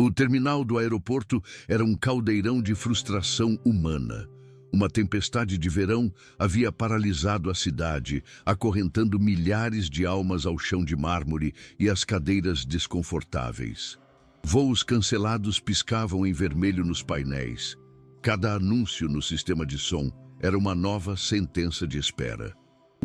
O terminal do aeroporto era um caldeirão de frustração humana. Uma tempestade de verão havia paralisado a cidade, acorrentando milhares de almas ao chão de mármore e às cadeiras desconfortáveis. Voos cancelados piscavam em vermelho nos painéis. Cada anúncio no sistema de som era uma nova sentença de espera.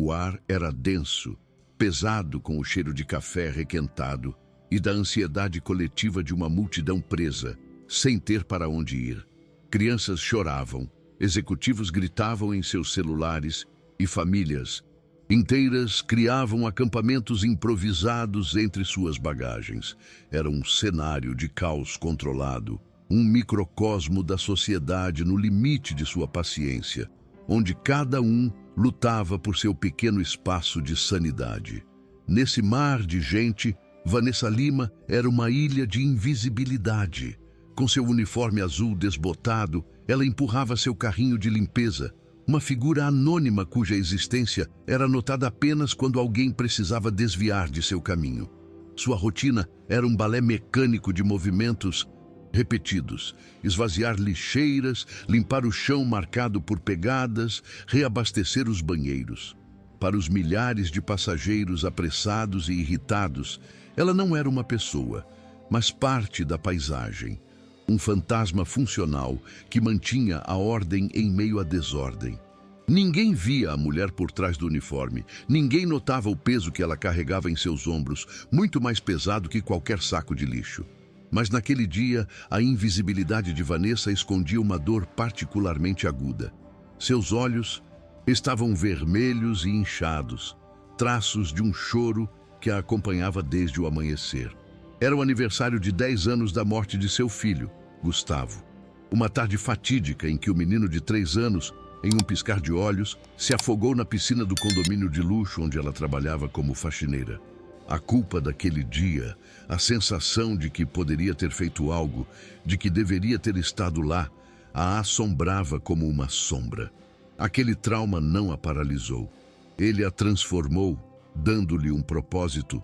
O ar era denso, pesado com o cheiro de café requentado e da ansiedade coletiva de uma multidão presa, sem ter para onde ir. Crianças choravam, executivos gritavam em seus celulares e famílias inteiras criavam acampamentos improvisados entre suas bagagens. Era um cenário de caos controlado, um microcosmo da sociedade no limite de sua paciência, onde cada um lutava por seu pequeno espaço de sanidade. Nesse mar de gente, Vanessa Lima era uma ilha de invisibilidade. Com seu uniforme azul desbotado, ela empurrava seu carrinho de limpeza, uma figura anônima cuja existência era notada apenas quando alguém precisava desviar de seu caminho. Sua rotina era um balé mecânico de movimentos repetidos: esvaziar lixeiras, limpar o chão marcado por pegadas, reabastecer os banheiros. Para os milhares de passageiros apressados e irritados, ela não era uma pessoa, mas parte da paisagem. Um fantasma funcional que mantinha a ordem em meio à desordem. Ninguém via a mulher por trás do uniforme, ninguém notava o peso que ela carregava em seus ombros, muito mais pesado que qualquer saco de lixo. Mas naquele dia, a invisibilidade de Vanessa escondia uma dor particularmente aguda. Seus olhos estavam vermelhos e inchados, traços de um choro que a acompanhava desde o amanhecer. Era o aniversário de 10 anos da morte de seu filho, Gustavo. Uma tarde fatídica em que o menino de 3 anos, em um piscar de olhos, se afogou na piscina do condomínio de luxo onde ela trabalhava como faxineira. A culpa daquele dia, a sensação de que poderia ter feito algo, de que deveria ter estado lá, a assombrava como uma sombra. Aquele trauma não a paralisou. Ele a transformou, dando-lhe um propósito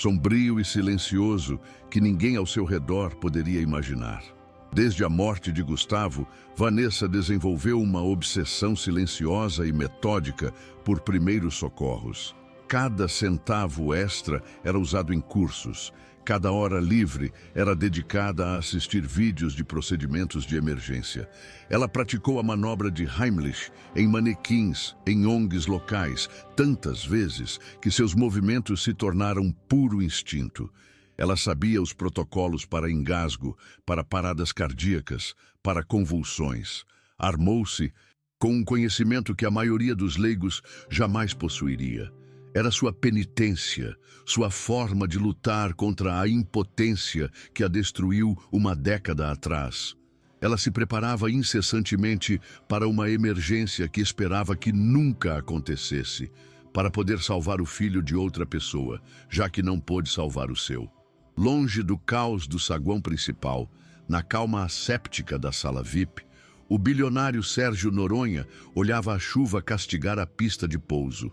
sombrio e silencioso que ninguém ao seu redor poderia imaginar. Desde a morte de Gustavo, Vanessa desenvolveu uma obsessão silenciosa e metódica por primeiros socorros. Cada centavo extra era usado em cursos. Cada hora livre era dedicada a assistir vídeos de procedimentos de emergência. Ela praticou a manobra de Heimlich em manequins, em ONGs locais, tantas vezes que seus movimentos se tornaram puro instinto. Ela sabia os protocolos para engasgo, para paradas cardíacas, para convulsões. Armou-se com um conhecimento que a maioria dos leigos jamais possuiria. Era sua penitência, sua forma de lutar contra a impotência que a destruiu uma década atrás. Ela se preparava incessantemente para uma emergência que esperava que nunca acontecesse, para poder salvar o filho de outra pessoa, já que não pôde salvar o seu. Longe do caos do saguão principal, na calma asséptica da sala VIP, o bilionário Sérgio Noronha olhava a chuva castigar a pista de pouso.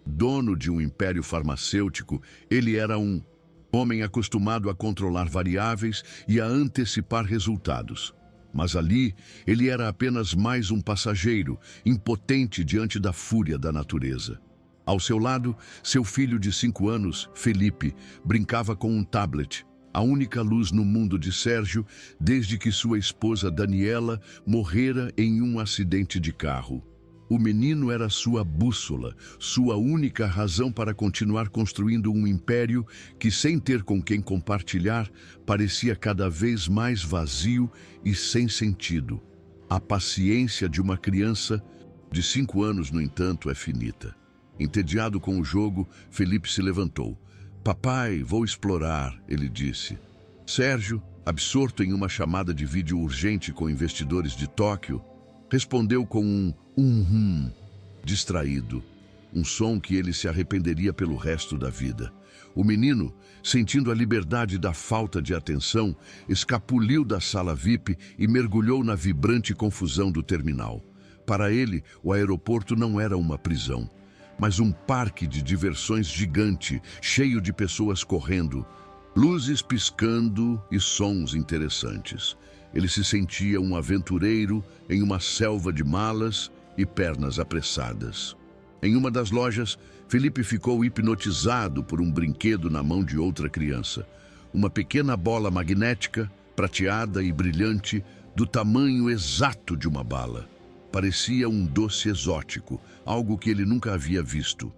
Dono de um império farmacêutico, ele era um homem acostumado a controlar variáveis e a antecipar resultados. Mas ali, ele era apenas mais um passageiro, impotente diante da fúria da natureza. Ao seu lado, seu filho de 5 anos, Felipe, brincava com um tablet, a única luz no mundo de Sérgio desde que sua esposa Daniela morrera em um acidente de carro. O menino era sua bússola, sua única razão para continuar construindo um império que, sem ter com quem compartilhar, parecia cada vez mais vazio e sem sentido. A paciência de uma criança de 5 anos, no entanto, é finita. Entediado com o jogo, Felipe se levantou. "Papai, vou explorar", ele disse. Sérgio, absorto em uma chamada de vídeo urgente com investidores de Tóquio, respondeu com um distraído, um som que ele se arrependeria pelo resto da vida. O menino, sentindo a liberdade da falta de atenção, escapuliu da sala VIP e mergulhou na vibrante confusão do terminal. Para ele, o aeroporto não era uma prisão, mas um parque de diversões gigante, cheio de pessoas correndo, Luzes piscando e sons interessantes. Ele se sentia um aventureiro em uma selva de malas e pernas apressadas. Em uma das lojas, Felipe ficou hipnotizado por um brinquedo na mão de outra criança. Uma pequena bola magnética, prateada e brilhante, do tamanho exato de uma bala. Parecia um doce exótico, algo que ele nunca havia visto.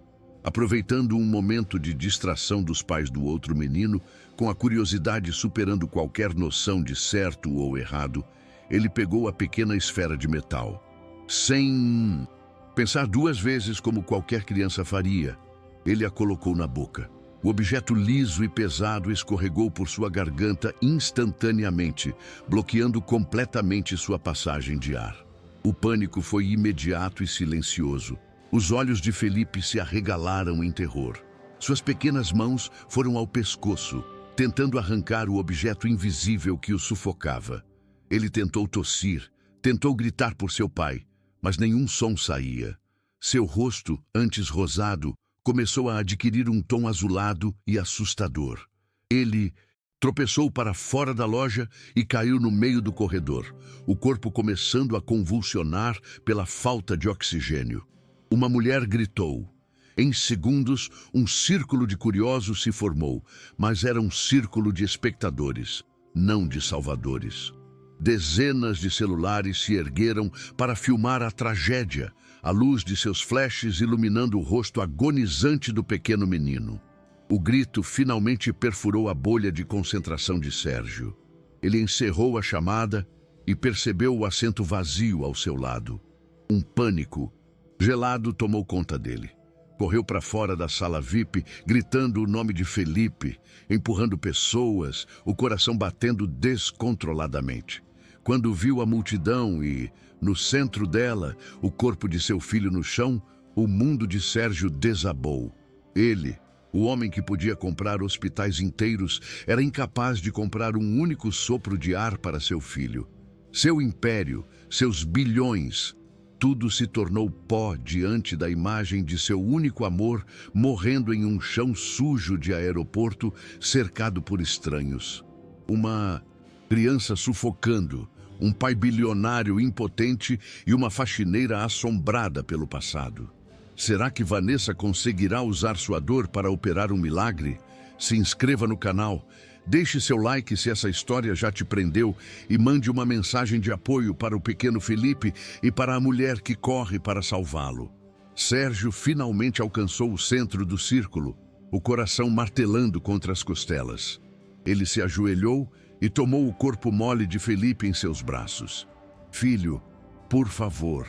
Aproveitando um momento de distração dos pais do outro menino, com a curiosidade superando qualquer noção de certo ou errado, ele pegou a pequena esfera de metal. Sem pensar duas vezes como qualquer criança faria, ele a colocou na boca. O objeto liso e pesado escorregou por sua garganta instantaneamente, bloqueando completamente sua passagem de ar. O pânico foi imediato e silencioso. Os olhos de Felipe se arregalaram em terror. Suas pequenas mãos foram ao pescoço, tentando arrancar o objeto invisível que o sufocava. Ele tentou tossir, tentou gritar por seu pai, mas nenhum som saía. Seu rosto, antes rosado, começou a adquirir um tom azulado e assustador. Ele tropeçou para fora da loja e caiu no meio do corredor, o corpo começando a convulsionar pela falta de oxigênio. Uma mulher gritou. Em segundos, um círculo de curiosos se formou, mas era um círculo de espectadores, não de salvadores. Dezenas de celulares se ergueram para filmar a tragédia, a luz de seus flashes iluminando o rosto agonizante do pequeno menino. O grito finalmente perfurou a bolha de concentração de Sérgio. Ele encerrou a chamada e percebeu o assento vazio ao seu lado. Um pânico gelado tomou conta dele. Correu para fora da sala VIP, gritando o nome de Felipe, empurrando pessoas, o coração batendo descontroladamente. Quando viu a multidão e, no centro dela, o corpo de seu filho no chão, o mundo de Sérgio desabou. Ele, o homem que podia comprar hospitais inteiros, era incapaz de comprar um único sopro de ar para seu filho. Seu império, seus bilhões, tudo se tornou pó diante da imagem de seu único amor morrendo em um chão sujo de aeroporto cercado por estranhos. Uma criança sufocando, um pai bilionário impotente e uma faxineira assombrada pelo passado. Será que Vanessa conseguirá usar sua dor para operar um milagre? Se inscreva no canal, deixe seu like se essa história já te prendeu e mande uma mensagem de apoio para o pequeno Felipe e para a mulher que corre para salvá-lo. Sérgio finalmente alcançou o centro do círculo, o coração martelando contra as costelas. Ele se ajoelhou e tomou o corpo mole de Felipe em seus braços. Filho, por favor,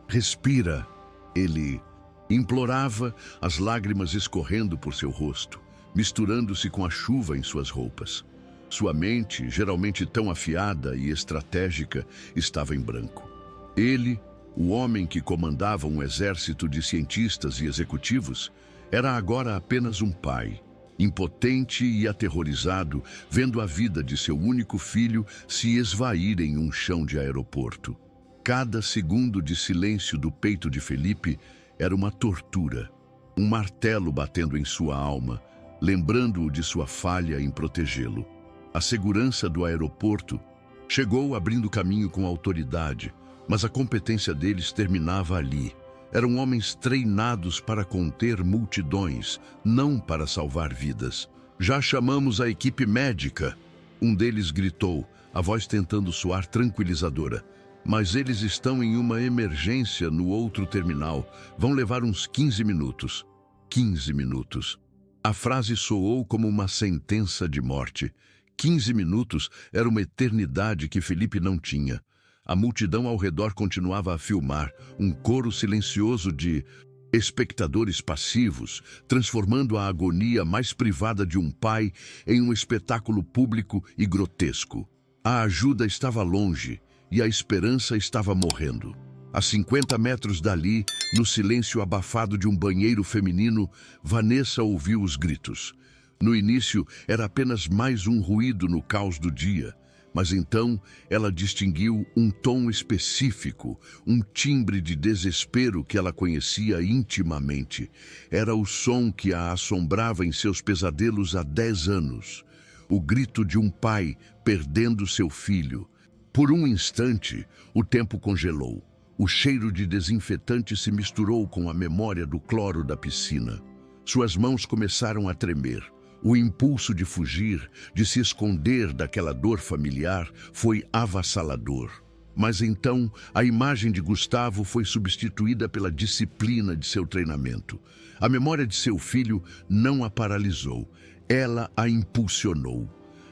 respira. Ele implorava, as lágrimas escorrendo por seu rosto, misturando-se com a chuva em suas roupas. Sua mente, geralmente tão afiada e estratégica, estava em branco. Ele, o homem que comandava um exército de cientistas e executivos, era agora apenas um pai, impotente e aterrorizado, vendo a vida de seu único filho se esvair em um chão de aeroporto. Cada segundo de silêncio do peito de Felipe era uma tortura, um martelo batendo em sua alma, lembrando-o de sua falha em protegê-lo. A segurança do aeroporto chegou abrindo caminho com autoridade, mas a competência deles terminava ali. Eram homens treinados para conter multidões, não para salvar vidas. Já chamamos a equipe médica, um deles gritou, a voz tentando soar tranquilizadora. Mas eles estão em uma emergência no outro terminal. Vão levar uns 15 minutos. 15 minutos. A frase soou como uma sentença de morte. 15 minutos era uma eternidade que Felipe não tinha. A multidão ao redor continuava a filmar, um coro silencioso de espectadores passivos, transformando a agonia mais privada de um pai em um espetáculo público e grotesco. A ajuda estava longe e a esperança estava morrendo. A 50 metros dali, no silêncio abafado de um banheiro feminino, Vanessa ouviu os gritos. No início, era apenas mais um ruído no caos do dia, mas então ela distinguiu um tom específico, um timbre de desespero que ela conhecia intimamente. Era o som que a assombrava em seus pesadelos há 10 anos. o grito de um pai perdendo seu filho. Por um instante, o tempo congelou. O cheiro de desinfetante se misturou com a memória do cloro da piscina. Suas mãos começaram a tremer. O impulso de fugir, de se esconder daquela dor familiar, foi avassalador. Mas então, a imagem de Gustavo foi substituída pela disciplina de seu treinamento. A memória de seu filho não a paralisou, ela a impulsionou.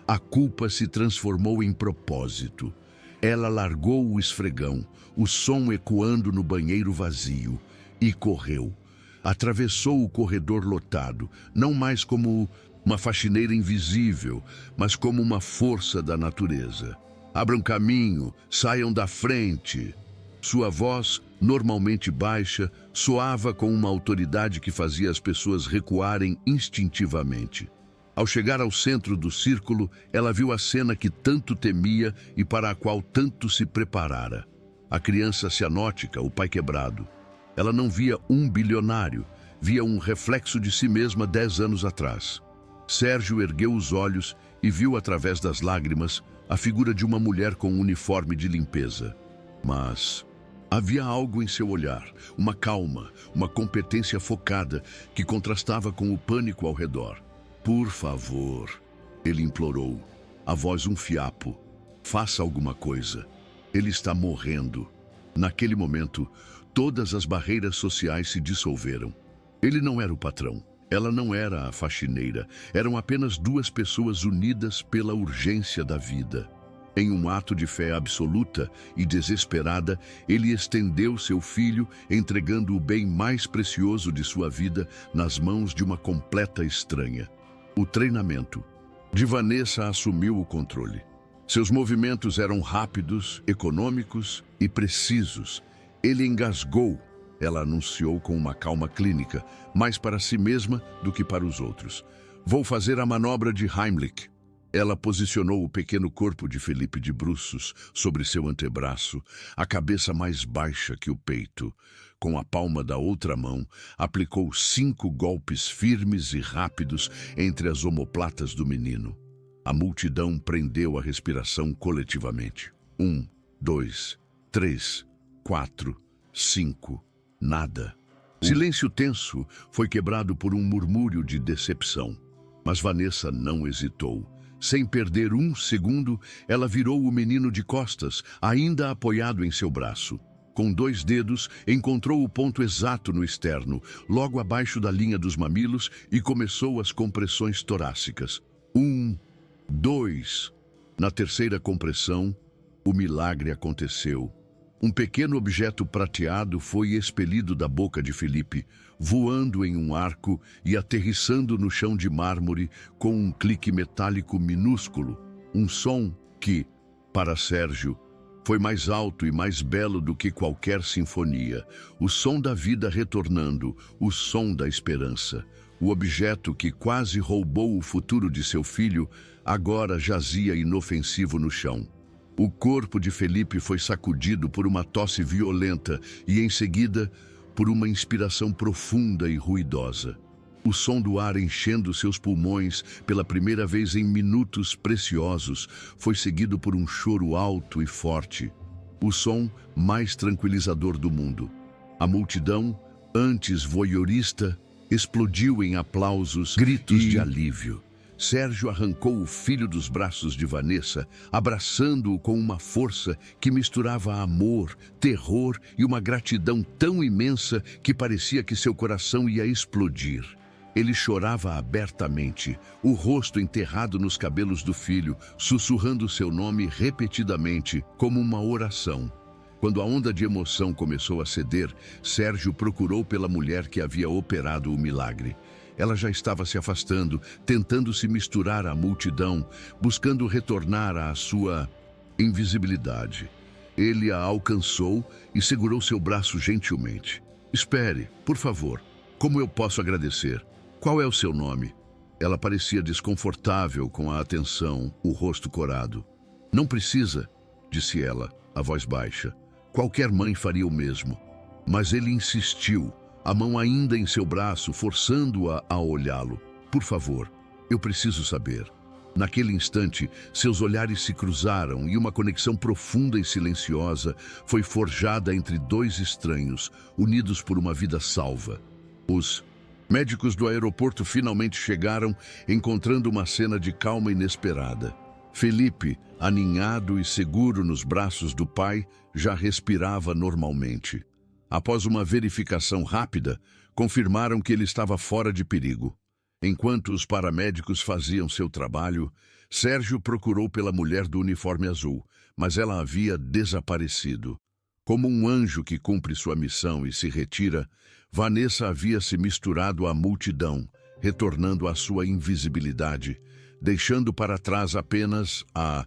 A culpa se transformou em propósito. Ela largou o esfregão, o som ecoando no banheiro vazio, e correu. Atravessou o corredor lotado, não mais como uma faxineira invisível, mas como uma força da natureza. Abram caminho, saiam da frente. Sua voz, normalmente baixa, soava com uma autoridade que fazia as pessoas recuarem instintivamente. Ao chegar ao centro do círculo, ela viu a cena que tanto temia e para a qual tanto se preparara. A criança cianótica, o pai quebrado. Ela não via um bilionário, via um reflexo de si mesma 10 anos atrás. Sérgio ergueu os olhos e viu através das lágrimas a figura de uma mulher com um uniforme de limpeza. Mas havia algo em seu olhar, uma calma, uma competência focada que contrastava com o pânico ao redor. Por favor, ele implorou, a voz um fiapo. Faça alguma coisa. Ele está morrendo. Naquele momento, todas as barreiras sociais se dissolveram. Ele não era o patrão. Ela não era a faxineira. Eram apenas duas pessoas unidas pela urgência da vida. Em um ato de fé absoluta e desesperada, ele estendeu seu filho, entregando o bem mais precioso de sua vida nas mãos de uma completa estranha. O treinamento. De Vanessa assumiu o controle. Seus movimentos eram rápidos, econômicos e precisos. Ele engasgou. Ela anunciou com uma calma clínica, mais para si mesma do que para os outros. Vou fazer a manobra de Heimlich. Ela posicionou o pequeno corpo de Felipe de bruços sobre seu antebraço, a cabeça mais baixa que o peito. Com a palma da outra mão, aplicou 5 golpes firmes e rápidos entre as omoplatas do menino. A multidão prendeu a respiração coletivamente. 1, 2, 3, 4, 5... Nada. Silêncio tenso foi quebrado por um murmúrio de decepção. Mas Vanessa não hesitou. Sem perder um segundo, ela virou o menino de costas, ainda apoiado em seu braço. Com 2 dedos, encontrou o ponto exato no externo, logo abaixo da linha dos mamilos, e começou as compressões torácicas. 1, 2. Na terceira compressão, o milagre aconteceu. Um pequeno objeto prateado foi expelido da boca de Felipe, voando em um arco e aterrissando no chão de mármore com um clique metálico minúsculo. Um som que, para Sérgio, foi mais alto e mais belo do que qualquer sinfonia. O som da vida retornando, o som da esperança. O objeto que quase roubou o futuro de seu filho, agora jazia inofensivo no chão. O corpo de Felipe foi sacudido por uma tosse violenta e, em seguida, por uma inspiração profunda e ruidosa. O som do ar enchendo seus pulmões pela primeira vez em minutos preciosos foi seguido por um choro alto e forte. O som mais tranquilizador do mundo. A multidão, antes voyeurista, explodiu em aplausos, gritos de alívio. Sérgio arrancou o filho dos braços de Vanessa, abraçando-o com uma força que misturava amor, terror e uma gratidão tão imensa que parecia que seu coração ia explodir. Ele chorava abertamente, o rosto enterrado nos cabelos do filho, sussurrando seu nome repetidamente, como uma oração. Quando a onda de emoção começou a ceder, Sérgio procurou pela mulher que havia operado o milagre. Ela já estava se afastando, tentando se misturar à multidão, buscando retornar à sua invisibilidade. Ele a alcançou e segurou seu braço gentilmente. Espere, por favor. Como eu posso agradecer? Qual é o seu nome? Ela parecia desconfortável com a atenção, o rosto corado. Não precisa, disse ela, a voz baixa. Qualquer mãe faria o mesmo. Mas ele insistiu, a mão ainda em seu braço, forçando-a a olhá-lo. Por favor, eu preciso saber. Naquele instante, seus olhares se cruzaram e uma conexão profunda e silenciosa foi forjada entre dois estranhos, unidos por uma vida salva. Os médicos do aeroporto finalmente chegaram, encontrando uma cena de calma inesperada. Felipe, aninhado e seguro nos braços do pai, já respirava normalmente. Após uma verificação rápida, confirmaram que ele estava fora de perigo. Enquanto os paramédicos faziam seu trabalho, Sérgio procurou pela mulher do uniforme azul, mas ela havia desaparecido. Como um anjo que cumpre sua missão e se retira, Vanessa havia se misturado à multidão, retornando à sua invisibilidade, deixando para trás apenas a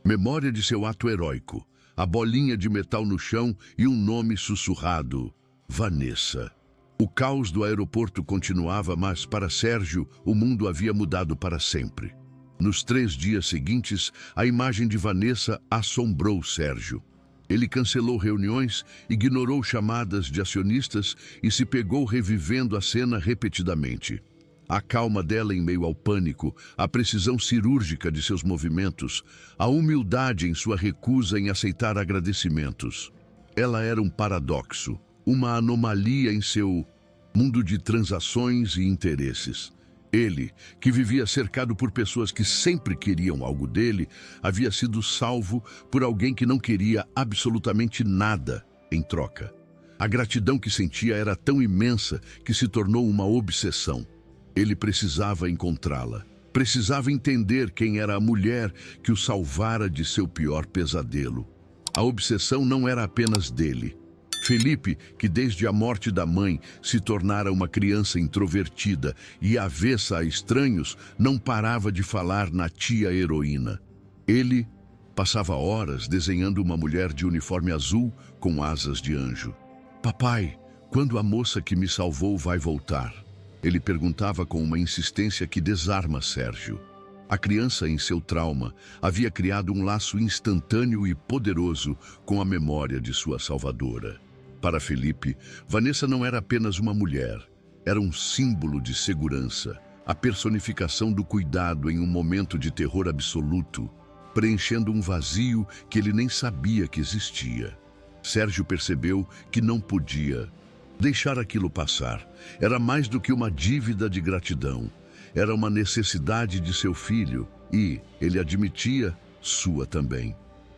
memória de seu ato heróico, a bolinha de metal no chão e um nome sussurrado: Vanessa. O caos do aeroporto continuava, mas para Sérgio o mundo havia mudado para sempre. Nos 3 dias seguintes, a imagem de Vanessa assombrou Sérgio. Ele cancelou reuniões, ignorou chamadas de acionistas e se pegou revivendo a cena repetidamente. A calma dela em meio ao pânico, a precisão cirúrgica de seus movimentos, a humildade em sua recusa em aceitar agradecimentos. Ela era um paradoxo, uma anomalia em seu mundo de transações e interesses. Ele, que vivia cercado por pessoas que sempre queriam algo dele, havia sido salvo por alguém que não queria absolutamente nada em troca. A gratidão que sentia era tão imensa que se tornou uma obsessão. Ele precisava encontrá-la. Precisava entender quem era a mulher que o salvara de seu pior pesadelo. A obsessão não era apenas dele. Felipe, que desde a morte da mãe se tornara uma criança introvertida e avessa a estranhos, não parava de falar na tia heroína. Ele passava horas desenhando uma mulher de uniforme azul com asas de anjo. Papai, quando a moça que me salvou vai voltar? Ele perguntava com uma insistência que desarma Sérgio. A criança, em seu trauma, havia criado um laço instantâneo e poderoso com a memória de sua salvadora. Para Felipe, Vanessa não era apenas uma mulher, era um símbolo de segurança, a personificação do cuidado em um momento de terror absoluto, preenchendo um vazio que ele nem sabia que existia. Sérgio percebeu que não podia deixar aquilo passar. Era mais do que uma dívida de gratidão. Era uma necessidade de seu filho e, ele admitia, sua também.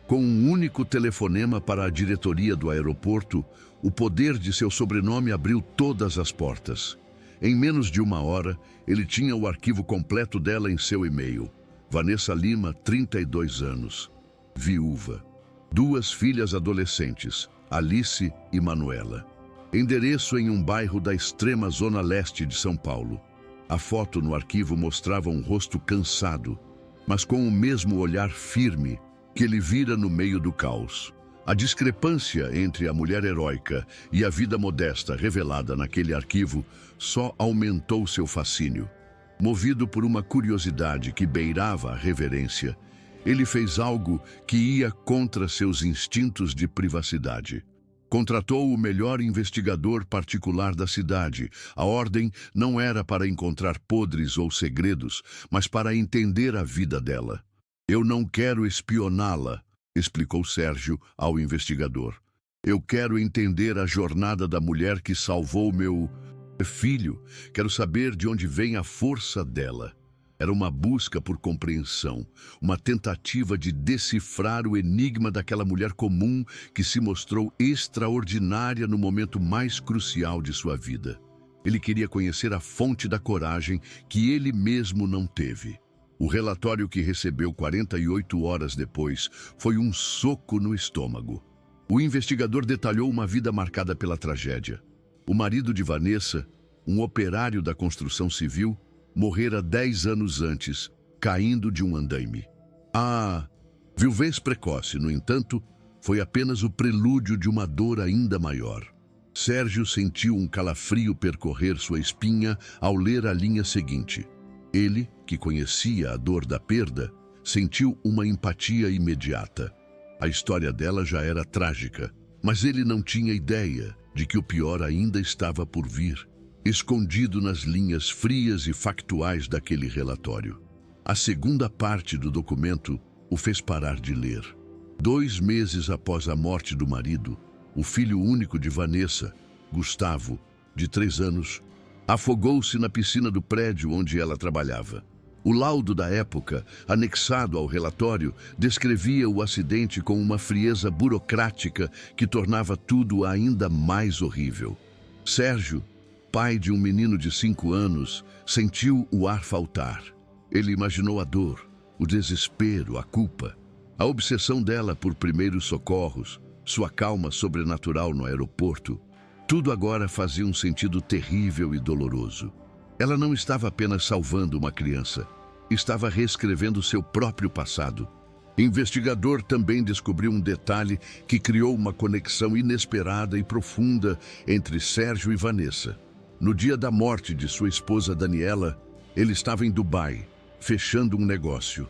Com um único telefonema para a diretoria do aeroporto, o poder de seu sobrenome abriu todas as portas. Em menos de 1 hora, ele tinha o arquivo completo dela em seu e-mail. Vanessa Lima, 32 anos. Viúva. 2 filhas adolescentes, Alice e Manuela. Endereço em um bairro da extrema zona leste de São Paulo. A foto no arquivo mostrava um rosto cansado, mas com o mesmo olhar firme que ele vira no meio do caos. A discrepância entre a mulher heróica e a vida modesta revelada naquele arquivo só aumentou seu fascínio. Movido por uma curiosidade que beirava a reverência, ele fez algo que ia contra seus instintos de privacidade. Contratou o melhor investigador particular da cidade. A ordem não era para encontrar podres ou segredos, mas para entender a vida dela. Eu não quero espioná-la, explicou Sérgio ao investigador. Eu quero entender a jornada da mulher que salvou meu filho. Quero saber de onde vem a força dela. Era uma busca por compreensão, uma tentativa de decifrar o enigma daquela mulher comum que se mostrou extraordinária no momento mais crucial de sua vida. Ele queria conhecer a fonte da coragem que ele mesmo não teve. O relatório que recebeu 48 horas depois foi um soco no estômago. O investigador detalhou uma vida marcada pela tragédia. O marido de Vanessa, um operário da construção civil, morrera 10 anos antes, caindo de um andaime. A viuvez precoce, no entanto, foi apenas o prelúdio de uma dor ainda maior. Sérgio sentiu um calafrio percorrer sua espinha ao ler a linha seguinte. Ele, que conhecia a dor da perda, sentiu uma empatia imediata. A história dela já era trágica, mas ele não tinha ideia de que o pior ainda estava por vir, escondido nas linhas frias e factuais daquele relatório. A segunda parte do documento o fez parar de ler. 2 meses após a morte do marido, o filho único de Vanessa, Gustavo, de 3 anos, afogou-se na piscina do prédio onde ela trabalhava. O laudo da época, anexado ao relatório, descrevia o acidente com uma frieza burocrática que tornava tudo ainda mais horrível. Sérgio, pai de um menino de 5 anos, sentiu o ar faltar. Ele imaginou a dor, o desespero, a culpa, a obsessão dela por primeiros socorros, sua calma sobrenatural no aeroporto. Tudo agora fazia um sentido terrível e doloroso. Ela não estava apenas salvando uma criança, estava reescrevendo seu próprio passado. O investigador também descobriu um detalhe que criou uma conexão inesperada e profunda entre Sérgio e Vanessa. No dia da morte de sua esposa Daniela, ele estava em Dubai, fechando um negócio.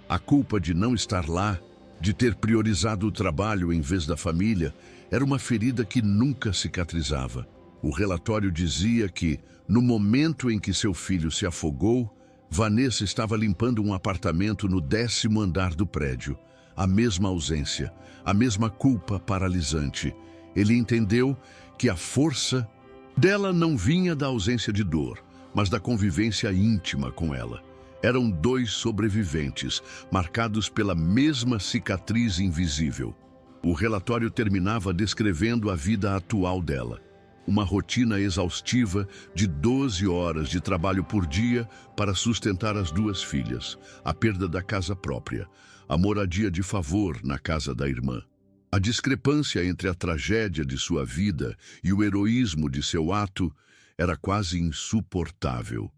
A culpa de não estar lá, de ter priorizado o trabalho em vez da família, era uma ferida que nunca cicatrizava. O relatório dizia que, no momento em que seu filho se afogou, Vanessa estava limpando um apartamento no 10º andar do prédio. A mesma ausência, a mesma culpa paralisante. Ele entendeu que a força dela não vinha da ausência de dor, mas da convivência íntima com ela. Eram 2 sobreviventes, marcados pela mesma cicatriz invisível. O relatório terminava descrevendo a vida atual dela. Uma rotina exaustiva de 12 horas de trabalho por dia para sustentar as 2 filhas, a perda da casa própria, a moradia de favor na casa da irmã. A discrepância entre a tragédia de sua vida e o heroísmo de seu ato era quase insuportável.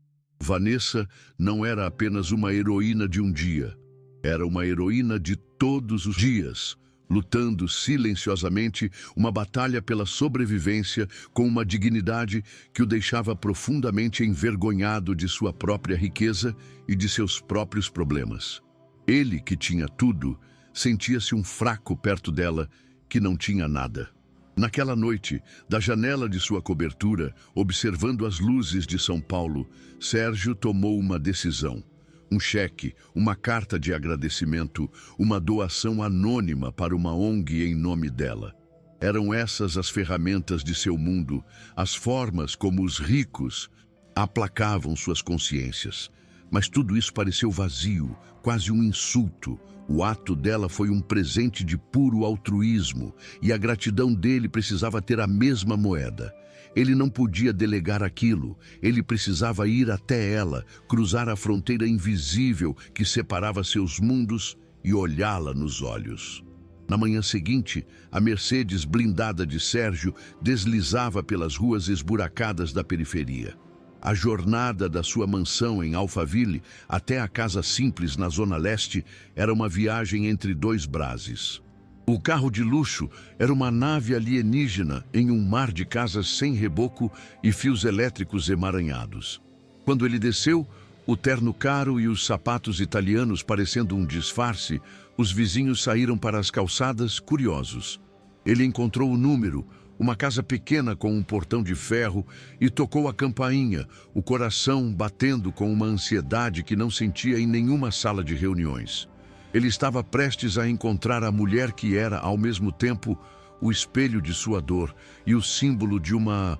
Vanessa não era apenas uma heroína de um dia, era uma heroína de todos os dias, lutando silenciosamente uma batalha pela sobrevivência com uma dignidade que o deixava profundamente envergonhado de sua própria riqueza e de seus próprios problemas. Ele, que tinha tudo, sentia-se um fraco perto dela, que não tinha nada. Naquela noite, da janela de sua cobertura, observando as luzes de São Paulo, Sérgio tomou uma decisão. Um cheque, uma carta de agradecimento, uma doação anônima para uma ONG em nome dela. Eram essas as ferramentas de seu mundo, as formas como os ricos aplacavam suas consciências. Mas tudo isso pareceu vazio, quase um insulto. O ato dela foi um presente de puro altruísmo, e a gratidão dele precisava ter a mesma moeda. Ele não podia delegar aquilo, ele precisava ir até ela, cruzar a fronteira invisível que separava seus mundos e olhá-la nos olhos. Na manhã seguinte, a Mercedes blindada de Sérgio deslizava pelas ruas esburacadas da periferia. A jornada da sua mansão em Alphaville até a casa simples na Zona Leste era uma viagem entre 2 brases. O carro de luxo era uma nave alienígena em um mar de casas sem reboco e fios elétricos emaranhados. Quando ele desceu, o terno caro e os sapatos italianos parecendo um disfarce, os vizinhos saíram para as calçadas curiosos. Ele encontrou o número, uma casa pequena com um portão de ferro, e tocou a campainha, o coração batendo com uma ansiedade que não sentia em nenhuma sala de reuniões. Ele estava prestes a encontrar a mulher que era, ao mesmo tempo, o espelho de sua dor e o símbolo de uma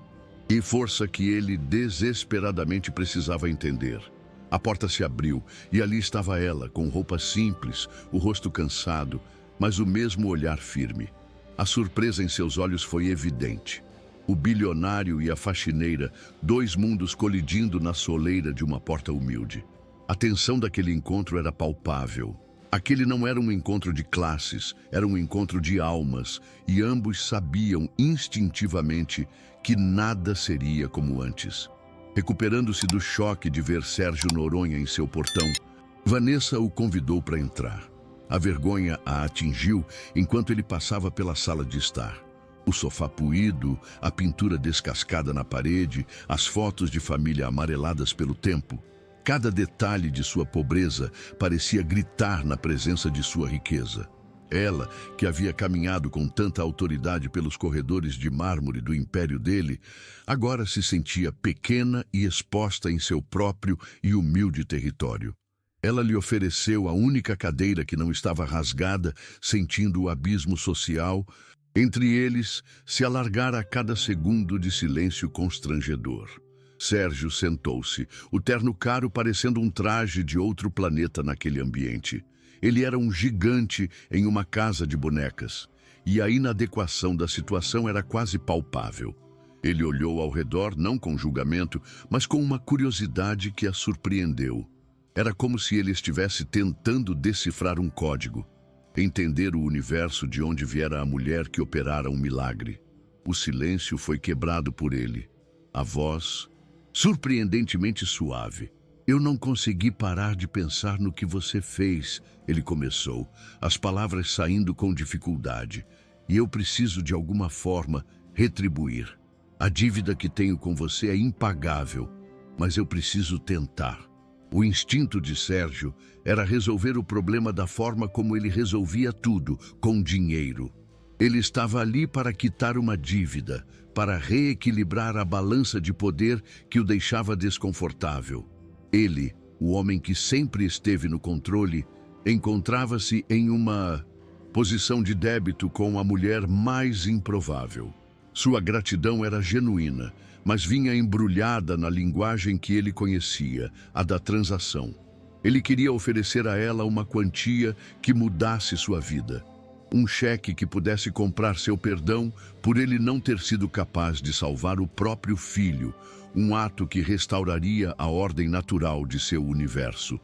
força que ele desesperadamente precisava entender. A porta se abriu e ali estava ela, com roupa simples, o rosto cansado, mas o mesmo olhar firme. A surpresa em seus olhos foi evidente. O bilionário e a faxineira, 2 mundos colidindo na soleira de uma porta humilde. A tensão daquele encontro era palpável. Aquele não era um encontro de classes, era um encontro de almas, e ambos sabiam instintivamente que nada seria como antes. Recuperando-se do choque de ver Sérgio Noronha em seu portão, Vanessa o convidou para entrar. A vergonha a atingiu enquanto ele passava pela sala de estar. O sofá poído, a pintura descascada na parede, as fotos de família amareladas pelo tempo. Cada detalhe de sua pobreza parecia gritar na presença de sua riqueza. Ela, que havia caminhado com tanta autoridade pelos corredores de mármore do império dele, agora se sentia pequena e exposta em seu próprio e humilde território. Ela lhe ofereceu a única cadeira que não estava rasgada, sentindo o abismo social. Entre eles, se alargara a cada segundo de silêncio constrangedor. Sérgio sentou-se, o terno caro parecendo um traje de outro planeta naquele ambiente. Ele era um gigante em uma casa de bonecas, e a inadequação da situação era quase palpável. Ele olhou ao redor, não com julgamento, mas com uma curiosidade que a surpreendeu. Era como se ele estivesse tentando decifrar um código, entender o universo de onde viera a mulher que operara um milagre. O silêncio foi quebrado por ele. A voz, surpreendentemente suave. Eu não consegui parar de pensar no que você fez, ele começou, as palavras saindo com dificuldade. E eu preciso, de alguma forma, retribuir. A dívida que tenho com você é impagável, mas eu preciso tentar. O instinto de Sérgio era resolver o problema da forma como ele resolvia tudo, com dinheiro. Ele estava ali para quitar uma dívida, para reequilibrar a balança de poder que o deixava desconfortável. Ele, o homem que sempre esteve no controle, encontrava-se em uma posição de débito com a mulher mais improvável. Sua gratidão era genuína, mas vinha embrulhada na linguagem que ele conhecia, a da transação. Ele queria oferecer a ela uma quantia que mudasse sua vida. Um cheque que pudesse comprar seu perdão por ele não ter sido capaz de salvar o próprio filho, um ato que restauraria a ordem natural de seu universo.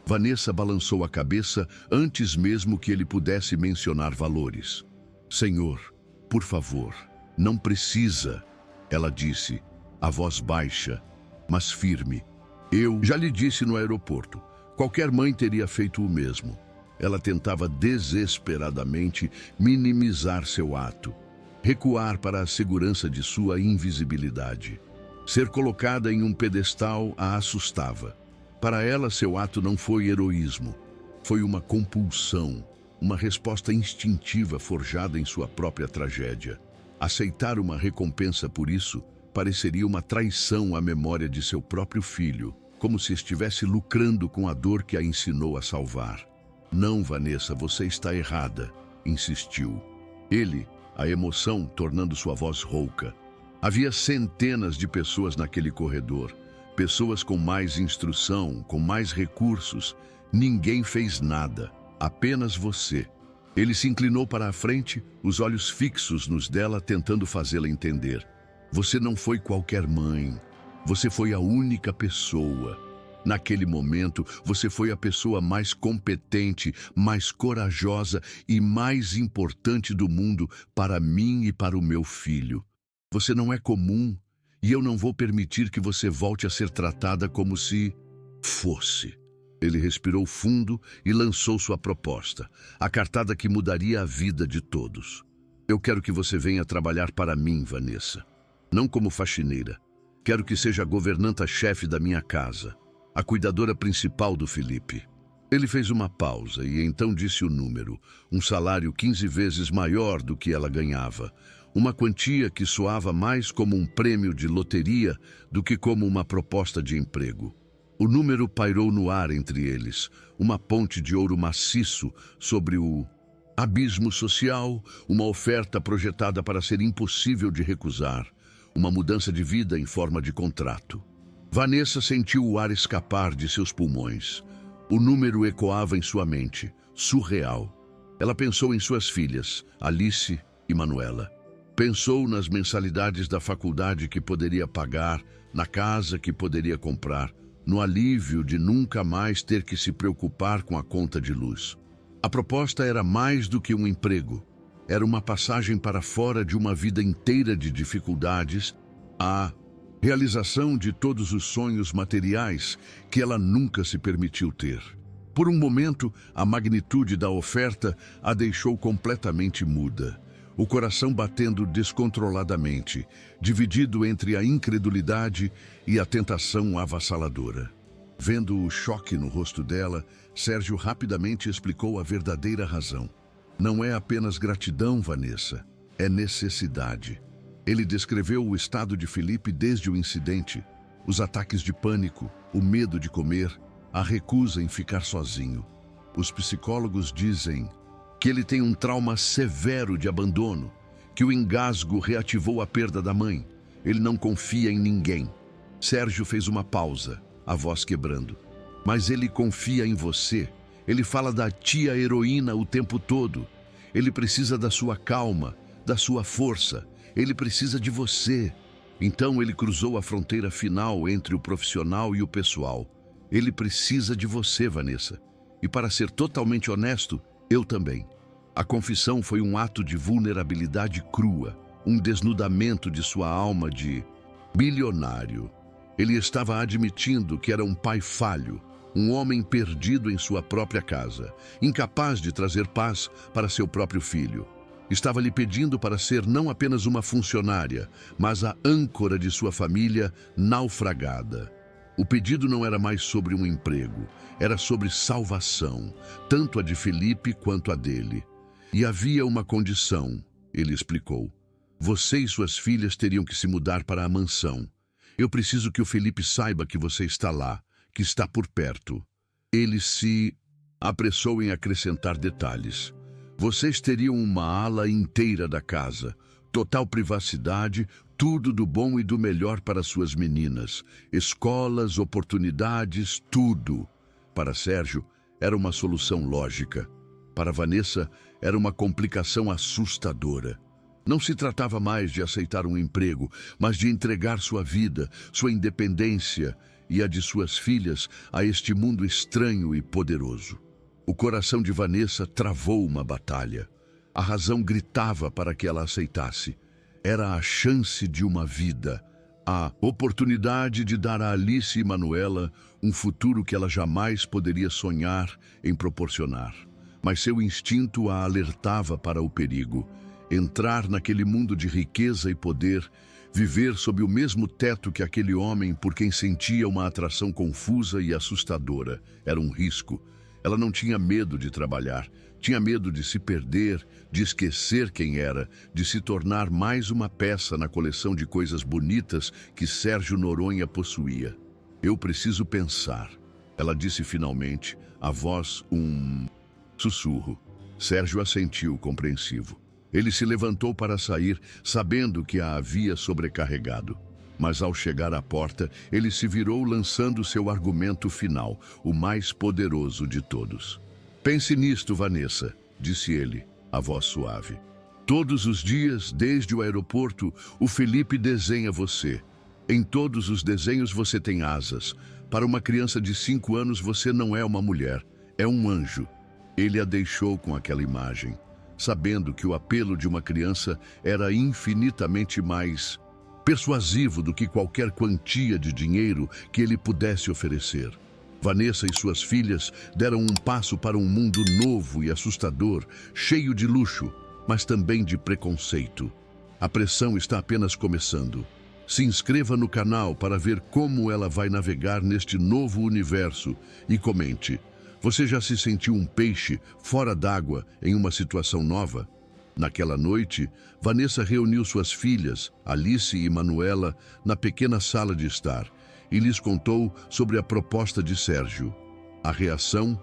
Vanessa balançou a cabeça antes mesmo que ele pudesse mencionar valores. Senhor, por favor, não precisa, ela disse, a voz baixa, mas firme. Eu já lhe disse no aeroporto. Qualquer mãe teria feito o mesmo. Ela tentava desesperadamente minimizar seu ato, recuar para a segurança de sua invisibilidade. Ser colocada em um pedestal a assustava. Para ela, seu ato não foi heroísmo. Foi uma compulsão, uma resposta instintiva forjada em sua própria tragédia. Aceitar uma recompensa por isso pareceria uma traição à memória de seu próprio filho, como se estivesse lucrando com a dor que a ensinou a salvar. Não, Vanessa, você está errada, insistiu. Ele, a emoção tornando sua voz rouca. Havia centenas de pessoas naquele corredor, pessoas com mais instrução, com mais recursos. Ninguém fez nada, apenas você. Ele se inclinou para a frente, os olhos fixos nos dela, tentando fazê-la entender. Você não foi qualquer mãe. Você foi a única pessoa. Naquele momento, você foi a pessoa mais competente, mais corajosa e mais importante do mundo para mim e para o meu filho. Você não é comum e eu não vou permitir que você volte a ser tratada como se fosse. Ele respirou fundo e lançou sua proposta, a cartada que mudaria a vida de todos. Eu quero que você venha trabalhar para mim, Vanessa. Não como faxineira. Quero que seja a governanta-chefe da minha casa, a cuidadora principal do Felipe. Ele fez uma pausa e então disse o número, um salário 15 vezes maior do que ela ganhava, uma quantia que soava mais como um prêmio de loteria do que como uma proposta de emprego. O número pairou no ar entre eles, uma ponte de ouro maciço sobre o abismo social, uma oferta projetada para ser impossível de recusar, uma mudança de vida em forma de contrato. Vanessa sentiu o ar escapar de seus pulmões. O número ecoava em sua mente, surreal. Ela pensou em suas filhas, Alice e Manuela. Pensou nas mensalidades da faculdade que poderia pagar, na casa que poderia comprar, no alívio de nunca mais ter que se preocupar com a conta de luz. A proposta era mais do que um emprego. Era uma passagem para fora de uma vida inteira de dificuldades, a realização de todos os sonhos materiais que ela nunca se permitiu ter. Por um momento, a magnitude da oferta a deixou completamente muda, o coração batendo descontroladamente, dividido entre a incredulidade e a tentação avassaladora. Vendo o choque no rosto dela, Sérgio rapidamente explicou a verdadeira razão. Não é apenas gratidão, Vanessa, é necessidade. Ele descreveu o estado de Felipe desde o incidente, os ataques de pânico, o medo de comer, a recusa em ficar sozinho. Os psicólogos dizem que ele tem um trauma severo de abandono, que o engasgo reativou a perda da mãe. Ele não confia em ninguém. Sérgio fez uma pausa, a voz quebrando. Mas ele confia em você. Ele fala da tia heroína o tempo todo. Ele precisa da sua calma, da sua força. Ele precisa de você. Então ele cruzou a fronteira final entre o profissional e o pessoal. Ele precisa de você, Vanessa. E para ser totalmente honesto, eu também. A confissão foi um ato de vulnerabilidade crua, um desnudamento de sua alma de bilionário. Ele estava admitindo que era um pai falho, um homem perdido em sua própria casa, incapaz de trazer paz para seu próprio filho. Estava lhe pedindo para ser não apenas uma funcionária, mas a âncora de sua família naufragada. O pedido não era mais sobre um emprego, era sobre salvação, tanto a de Felipe quanto a dele. E havia uma condição, ele explicou. Você e suas filhas teriam que se mudar para a mansão. Eu preciso que o Felipe saiba que você está lá, que está por perto. Ele se apressou em acrescentar detalhes. Vocês teriam uma ala inteira da casa, total privacidade, tudo do bom e do melhor para suas meninas. Escolas, oportunidades, tudo. Para Sérgio, era uma solução lógica. Para Vanessa, era uma complicação assustadora. Não se tratava mais de aceitar um emprego, mas de entregar sua vida, sua independência e a de suas filhas a este mundo estranho e poderoso. O coração de Vanessa travou uma batalha. A razão gritava para que ela aceitasse. Era a chance de uma vida, a oportunidade de dar a Alice e Manuela um futuro que ela jamais poderia sonhar em proporcionar. Mas seu instinto a alertava para o perigo. Entrar naquele mundo de riqueza e poder, viver sob o mesmo teto que aquele homem por quem sentia uma atração confusa e assustadora, era um risco. Ela não tinha medo de trabalhar, tinha medo de se perder, de esquecer quem era, de se tornar mais uma peça na coleção de coisas bonitas que Sérgio Noronha possuía. Eu preciso pensar, ela disse finalmente, a voz um sussurro. Sérgio assentiu, compreensivo. Ele se levantou para sair, sabendo que a havia sobrecarregado. Mas ao chegar à porta, ele se virou lançando seu argumento final, o mais poderoso de todos. Pense nisto, Vanessa, disse ele, a voz suave. Todos os dias, desde o aeroporto, o Felipe desenha você. Em todos os desenhos você tem asas. Para uma criança de 5 anos você não é uma mulher, é um anjo. Ele a deixou com aquela imagem, sabendo que o apelo de uma criança era infinitamente mais persuasivo do que qualquer quantia de dinheiro que ele pudesse oferecer. Vanessa e suas filhas deram um passo para um mundo novo e assustador, cheio de luxo, mas também de preconceito. A pressão está apenas começando. Se inscreva no canal para ver como ela vai navegar neste novo universo e comente. Você já se sentiu um peixe fora d'água em uma situação nova? Naquela noite, Vanessa reuniu suas filhas, Alice e Manuela, na pequena sala de estar e lhes contou sobre a proposta de Sérgio. A reação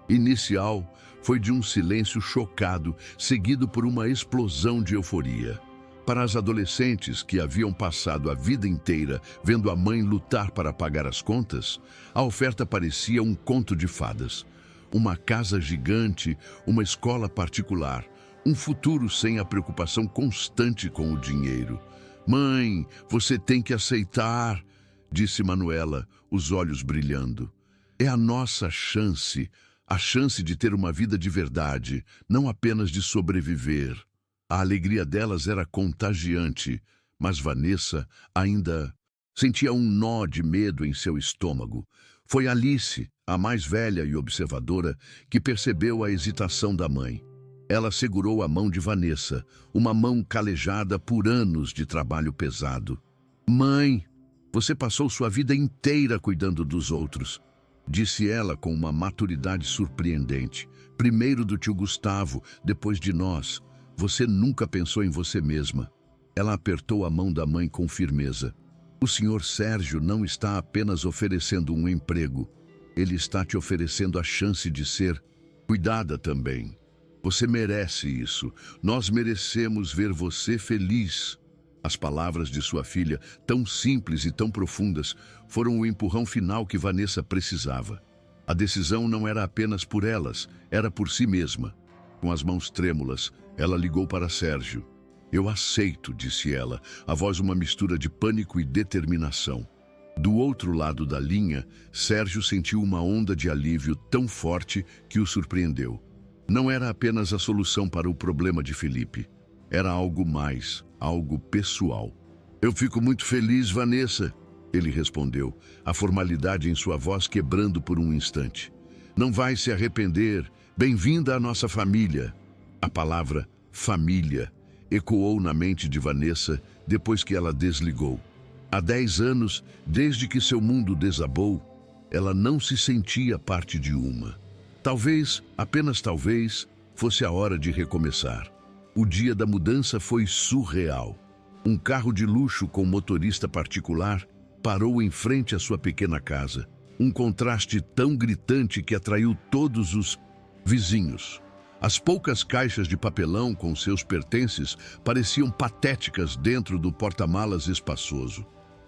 inicial foi de um silêncio chocado, seguido por uma explosão de euforia. Para as adolescentes que haviam passado a vida inteira vendo a mãe lutar para pagar as contas, a oferta parecia um conto de fadas. Uma casa gigante, uma escola particular, um futuro sem a preocupação constante com o dinheiro. Mãe, você tem que aceitar, disse Manuela, os olhos brilhando. É a nossa chance, a chance de ter uma vida de verdade, não apenas de sobreviver. A alegria delas era contagiante, mas Vanessa ainda sentia um nó de medo em seu estômago. Foi Alice, a mais velha e observadora, que percebeu a hesitação da mãe. Ela segurou a mão de Vanessa, uma mão calejada por anos de trabalho pesado. Mãe, você passou sua vida inteira cuidando dos outros, disse ela com uma maturidade surpreendente. Primeiro do tio Gustavo, depois de nós. Você nunca pensou em você mesma. Ela apertou a mão da mãe com firmeza. O senhor Sérgio não está apenas oferecendo um emprego. Ele está te oferecendo a chance de ser cuidada também. Você merece isso. Nós merecemos ver você feliz. As palavras de sua filha, tão simples e tão profundas, foram o empurrão final que Vanessa precisava. A decisão não era apenas por elas, era por si mesma. Com as mãos trêmulas, ela ligou para Sérgio. Eu aceito, disse ela, a voz uma mistura de pânico e determinação. Do outro lado da linha, Sérgio sentiu uma onda de alívio tão forte que o surpreendeu. Não era apenas a solução para o problema de Felipe. Era algo mais, algo pessoal. Eu fico muito feliz, Vanessa, ele respondeu, a formalidade em sua voz quebrando por um instante. Não vai se arrepender. Bem-vinda à nossa família. A palavra família ecoou na mente de Vanessa depois que ela desligou. Há 10 anos, desde que seu mundo desabou, ela não se sentia parte de uma. Talvez, apenas talvez, fosse a hora de recomeçar. O dia da mudança foi surreal. Um carro de luxo com motorista particular parou em frente à sua pequena casa. Um contraste tão gritante que atraiu todos os vizinhos. As poucas caixas de papelão com seus pertences pareciam patéticas dentro do porta-malas espaçoso.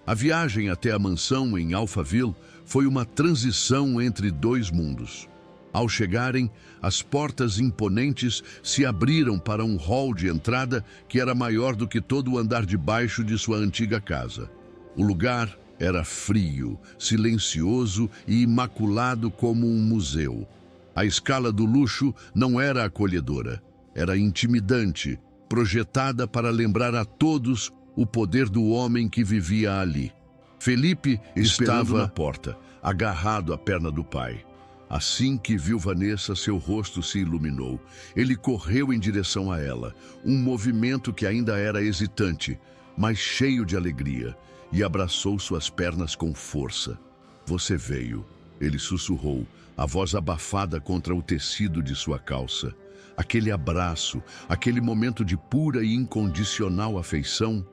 A viagem até a mansão em Alphaville foi uma transição entre dois mundos. Ao chegarem, as portas imponentes se abriram para um hall de entrada que era maior do que todo o andar de baixo de sua antiga casa. O lugar era frio, silencioso e imaculado como um museu. A escala do luxo não era acolhedora, era intimidante, projetada para lembrar a todos o poder do homem que vivia ali. Felipe estava na porta, agarrado à perna do pai. Assim que viu Vanessa, seu rosto se iluminou. Ele correu em direção a ela, um movimento que ainda era hesitante, mas cheio de alegria, e abraçou suas pernas com força. Você veio, ele sussurrou, a voz abafada contra o tecido de sua calça. Aquele abraço, aquele momento de pura e incondicional afeição,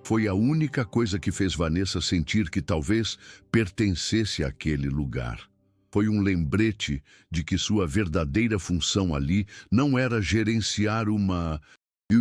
foi a única coisa que fez Vanessa sentir que talvez pertencesse àquele lugar. Foi um lembrete de que sua verdadeira função ali não era gerenciar uma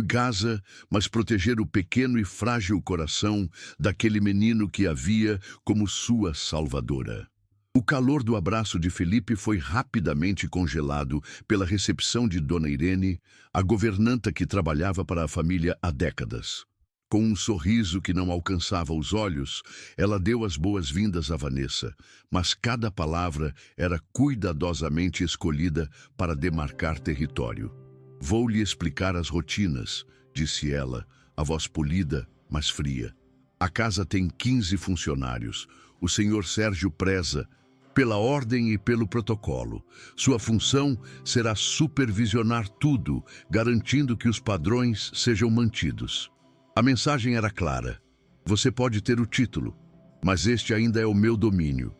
casa, mas proteger o pequeno e frágil coração daquele menino que a via como sua salvadora. O calor do abraço de Felipe foi rapidamente congelado pela recepção de Dona Irene, a governanta que trabalhava para a família há décadas. Com um sorriso que não alcançava os olhos, ela deu as boas-vindas a Vanessa, mas cada palavra era cuidadosamente escolhida para demarcar território. Vou lhe explicar as rotinas, disse ela, a voz polida, mas fria. A casa tem 15 funcionários. O senhor Sérgio preza pela ordem e pelo protocolo. Sua função será supervisionar tudo, garantindo que os padrões sejam mantidos. A mensagem era clara. Você pode ter o título, mas este ainda é o meu domínio.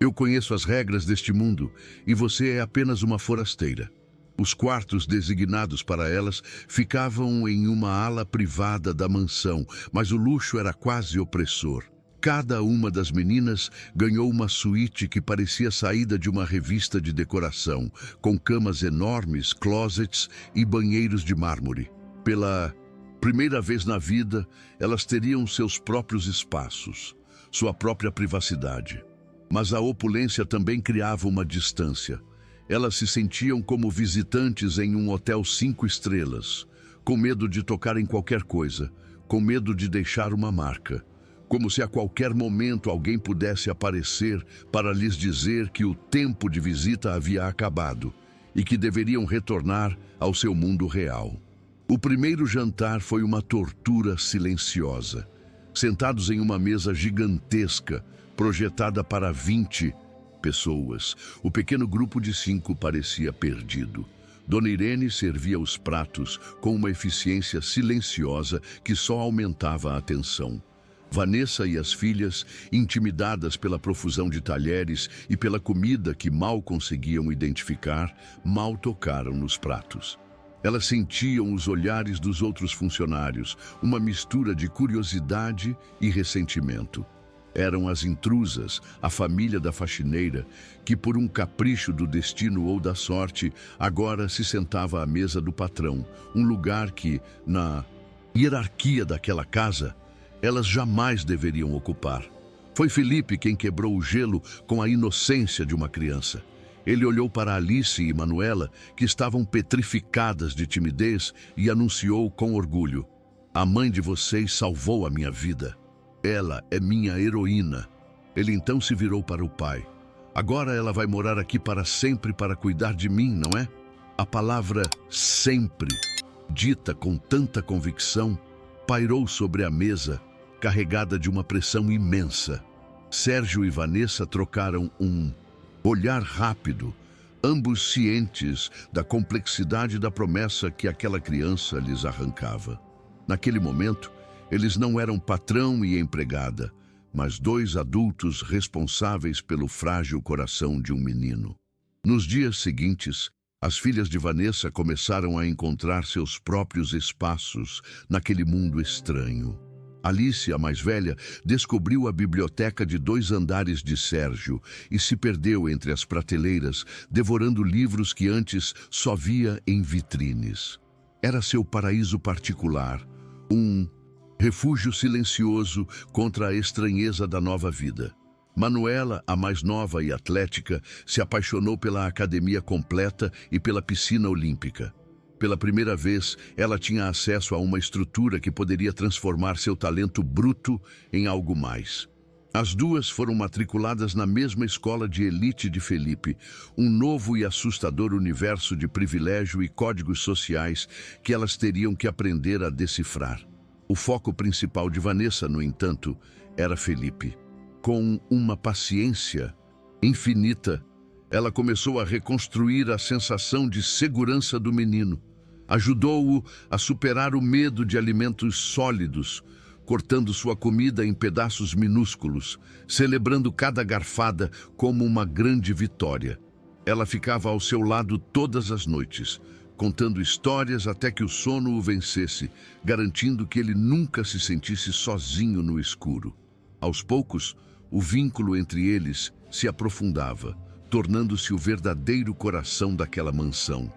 Eu conheço as regras deste mundo e você é apenas uma forasteira. Os quartos designados para elas ficavam em uma ala privada da mansão, mas o luxo era quase opressor. Cada uma das meninas ganhou uma suíte que parecia saída de uma revista de decoração, com camas enormes, closets e banheiros de mármore. Pela primeira vez na vida, elas teriam seus próprios espaços, sua própria privacidade. Mas a opulência também criava uma distância. Elas se sentiam como visitantes em um hotel 5 estrelas, com medo de tocar em qualquer coisa, com medo de deixar uma marca, como se a qualquer momento alguém pudesse aparecer para lhes dizer que o tempo de visita havia acabado e que deveriam retornar ao seu mundo real. O primeiro jantar foi uma tortura silenciosa. Sentados em uma mesa gigantesca, projetada para 20 pessoas, o pequeno grupo de 5 parecia perdido. Dona Irene servia os pratos com uma eficiência silenciosa que só aumentava a tensão. Vanessa e as filhas, intimidadas pela profusão de talheres e pela comida que mal conseguiam identificar, mal tocaram nos pratos. Elas sentiam os olhares dos outros funcionários, uma mistura de curiosidade e ressentimento. Eram as intrusas, a família da faxineira, que por um capricho do destino ou da sorte, agora se sentava à mesa do patrão, um lugar que, na hierarquia daquela casa, elas jamais deveriam ocupar. Foi Felipe quem quebrou o gelo com a inocência de uma criança. Ele olhou para Alice e Manuela, que estavam petrificadas de timidez, e anunciou com orgulho: "A mãe de vocês salvou a minha vida. Ela é minha heroína." Ele então se virou para o pai. "Agora ela vai morar aqui para sempre para cuidar de mim, não é?" A palavra sempre, dita com tanta convicção, pairou sobre a mesa, carregada de uma pressão imensa. Sérgio e Vanessa trocaram um olhar rápido, ambos cientes da complexidade da promessa que aquela criança lhes arrancava. Naquele momento, eles não eram patrão e empregada, mas dois adultos responsáveis pelo frágil coração de um menino. Nos dias seguintes, as filhas de Vanessa começaram a encontrar seus próprios espaços naquele mundo estranho. Alice, a mais velha, descobriu a biblioteca de 2 andares de Sérgio e se perdeu entre as prateleiras, devorando livros que antes só via em vitrines. Era seu paraíso particular, um refúgio silencioso contra a estranheza da nova vida. Manuela, a mais nova e atlética, se apaixonou pela academia completa e pela piscina olímpica. Pela primeira vez, ela tinha acesso a uma estrutura que poderia transformar seu talento bruto em algo mais. As duas foram matriculadas na mesma escola de elite de Felipe, um novo e assustador universo de privilégio e códigos sociais que elas teriam que aprender a decifrar. O foco principal de Vanessa, no entanto, era Felipe. Com uma paciência infinita, ela começou a reconstruir a sensação de segurança do menino. Ajudou-o a superar o medo de alimentos sólidos, cortando sua comida em pedaços minúsculos, celebrando cada garfada como uma grande vitória. Ela ficava ao seu lado todas as noites, contando histórias até que o sono o vencesse, garantindo que ele nunca se sentisse sozinho no escuro. Aos poucos, o vínculo entre eles se aprofundava, tornando-se o verdadeiro coração daquela mansão.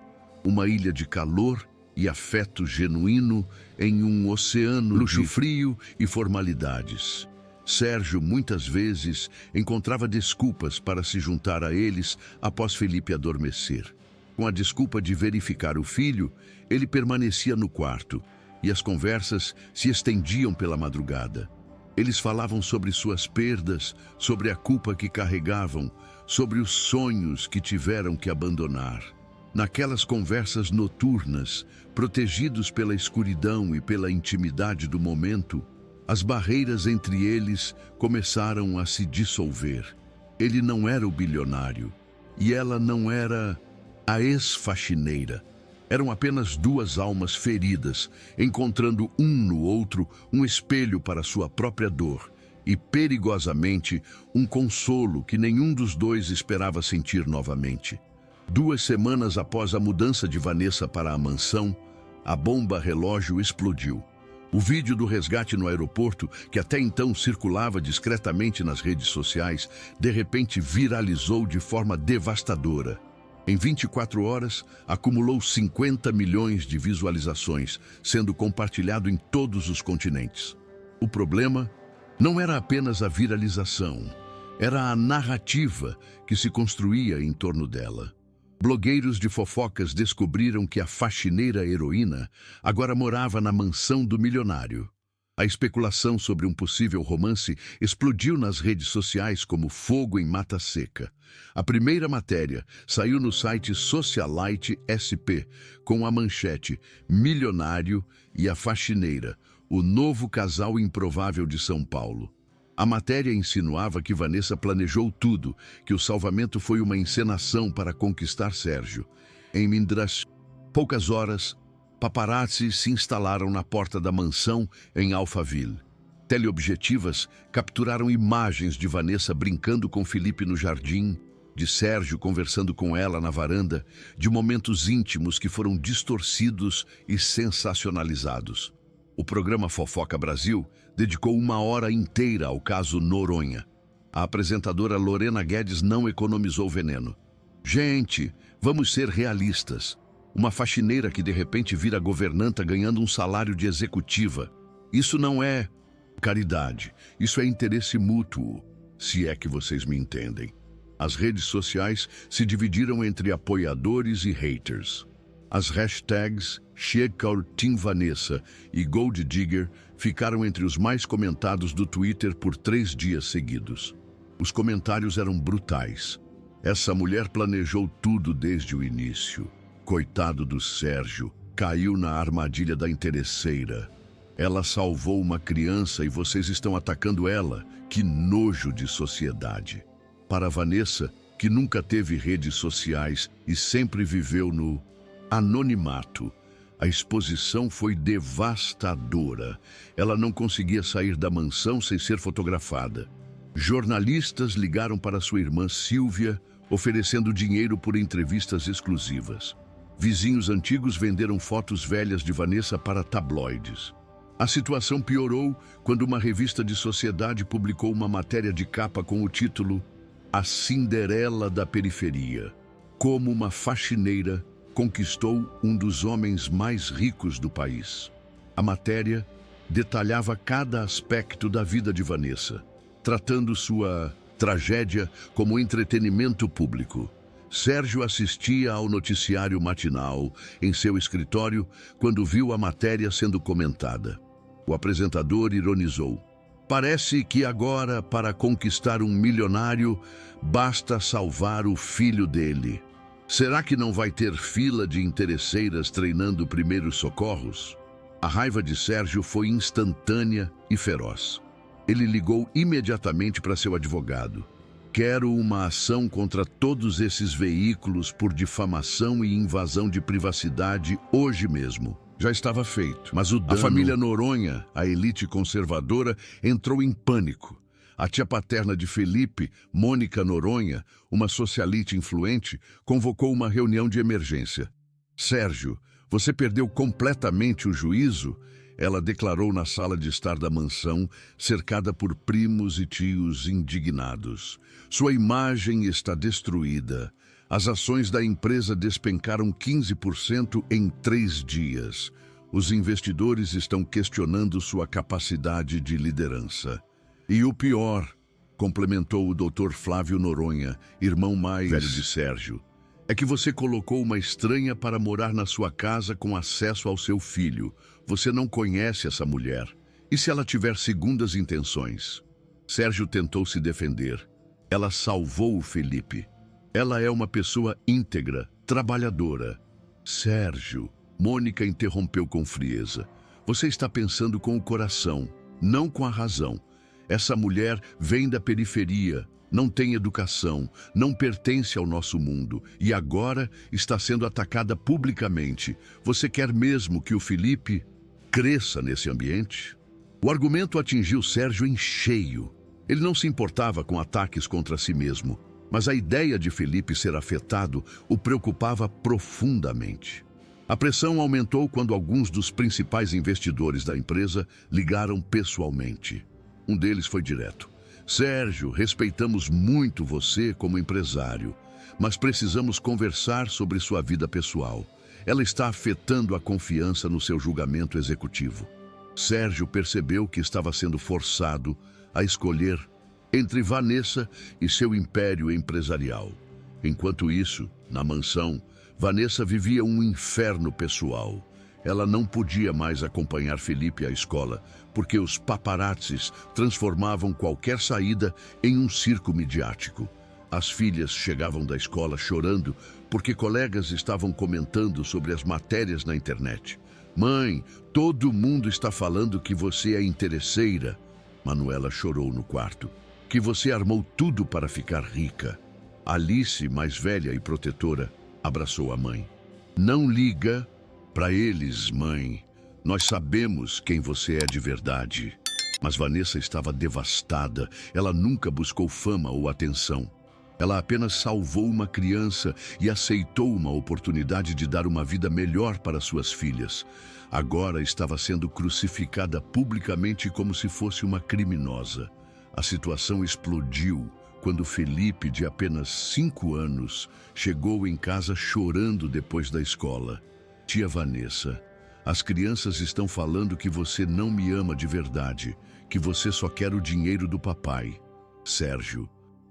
Uma ilha de calor e afeto genuíno em um oceano luxo frio e formalidades. Sérgio, muitas vezes, encontrava desculpas para se juntar a eles após Felipe adormecer. Com a desculpa de verificar o filho, ele permanecia no quarto e as conversas se estendiam pela madrugada. Eles falavam sobre suas perdas, sobre a culpa que carregavam, sobre os sonhos que tiveram que abandonar. Naquelas conversas noturnas, protegidos pela escuridão e pela intimidade do momento, as barreiras entre eles começaram a se dissolver. Ele não era o bilionário e ela não era a ex-faxineira. Eram apenas 2 almas feridas, encontrando um no outro um espelho para sua própria dor e, perigosamente, um consolo que nenhum dos dois esperava sentir novamente. 2 semanas após a mudança de Vanessa para a mansão, a bomba relógio explodiu. O vídeo do resgate no aeroporto, que até então circulava discretamente nas redes sociais, de repente viralizou de forma devastadora. Em 24 horas, acumulou 50 milhões de visualizações, sendo compartilhado em todos os continentes. O problema não era apenas a viralização, era a narrativa que se construía em torno dela. Blogueiros de fofocas descobriram que a faxineira heroína agora morava na mansão do milionário. A especulação sobre um possível romance explodiu nas redes sociais como fogo em mata seca. A primeira matéria saiu no site Socialite SP, com a manchete "Milionário e a faxineira, o novo casal improvável de São Paulo". A matéria insinuava que Vanessa planejou tudo, que o salvamento foi uma encenação para conquistar Sérgio. Em poucas horas, paparazzi se instalaram na porta da mansão em Alphaville. Teleobjetivas capturaram imagens de Vanessa brincando com Felipe no jardim, de Sérgio conversando com ela na varanda, de momentos íntimos que foram distorcidos e sensacionalizados. O programa Fofoca Brasil dedicou 1 hora inteira ao caso Noronha. A apresentadora Lorena Guedes não economizou veneno. Gente, vamos ser realistas. Uma faxineira que de repente vira governanta ganhando um salário de executiva. Isso não é caridade, isso é interesse mútuo, se é que vocês me entendem. As redes sociais se dividiram entre apoiadores e haters. As hashtags #ChegCalTeamVanessa e Gold Digger ficaram entre os mais comentados do Twitter por 3 dias seguidos. Os comentários eram brutais. Essa mulher planejou tudo desde o início. Coitado do Sérgio, caiu na armadilha da interesseira. Ela salvou uma criança e vocês estão atacando ela. Que nojo de sociedade. Para Vanessa, que nunca teve redes sociais e sempre viveu no anonimato, a exposição foi devastadora. Ela não conseguia sair da mansão sem ser fotografada. Jornalistas ligaram para sua irmã Silvia, oferecendo dinheiro por entrevistas exclusivas. Vizinhos antigos venderam fotos velhas de Vanessa para tabloides. A situação piorou quando uma revista de sociedade publicou uma matéria de capa com o título A Cinderela da Periferia. Como uma faxineira conquistou um dos homens mais ricos do país. A matéria detalhava cada aspecto da vida de Vanessa, tratando sua tragédia como entretenimento público. Sérgio assistia ao noticiário matinal em seu escritório quando viu a matéria sendo comentada. O apresentador ironizou. Parece que agora, para conquistar um milionário, basta salvar o filho dele. Será que não vai ter fila de interesseiras treinando primeiros socorros? A raiva de Sérgio foi instantânea e feroz. Ele ligou imediatamente para seu advogado. Quero uma ação contra todos esses veículos por difamação e invasão de privacidade hoje mesmo. Já estava feito, mas a família Noronha, a elite conservadora, entrou em pânico. A tia paterna de Felipe, Mônica Noronha, uma socialite influente, convocou uma reunião de emergência. Sérgio, você perdeu completamente o juízo? Ela declarou na sala de estar da mansão, cercada por primos e tios indignados. Sua imagem está destruída. As ações da empresa despencaram 15% em 3 dias. Os investidores estão questionando sua capacidade de liderança. E o pior, complementou o Dr. Flávio Noronha, irmão mais velho de Sérgio, é que você colocou uma estranha para morar na sua casa com acesso ao seu filho. Você não conhece essa mulher. E se ela tiver segundas intenções? Sérgio tentou se defender. Ela salvou o Felipe. Ela é uma pessoa íntegra, trabalhadora. Sérgio, Mônica interrompeu com frieza. Você está pensando com o coração, não com a razão. Essa mulher vem da periferia, não tem educação, não pertence ao nosso mundo e agora está sendo atacada publicamente. Você quer mesmo que o Felipe cresça nesse ambiente? O argumento atingiu Sérgio em cheio. Ele não se importava com ataques contra si mesmo, mas a ideia de Felipe ser afetado o preocupava profundamente. A pressão aumentou quando alguns dos principais investidores da empresa ligaram pessoalmente. Um deles foi direto. Sérgio, respeitamos muito você como empresário, mas precisamos conversar sobre sua vida pessoal. Ela está afetando a confiança no seu julgamento executivo. Sérgio percebeu que estava sendo forçado a escolher entre Vanessa e seu império empresarial. Enquanto isso, na mansão, Vanessa vivia um inferno pessoal. Ela não podia mais acompanhar Felipe à escola, porque os paparazzis transformavam qualquer saída em um circo midiático. As filhas chegavam da escola chorando porque colegas estavam comentando sobre as matérias na internet. Mãe, todo mundo está falando que você é interesseira. Manuela chorou no quarto. Que você armou tudo para ficar rica. Alice, mais velha e protetora, abraçou a mãe. Não liga para eles, mãe. Nós sabemos quem você é de verdade. Mas Vanessa estava devastada. Ela nunca buscou fama ou atenção. Ela apenas salvou uma criança e aceitou uma oportunidade de dar uma vida melhor para suas filhas. Agora estava sendo crucificada publicamente como se fosse uma criminosa. A situação explodiu quando Felipe, de apenas 5 anos, chegou em casa chorando depois da escola. Tia Vanessa, as crianças estão falando que você não me ama de verdade, que você só quer o dinheiro do papai. Sérgio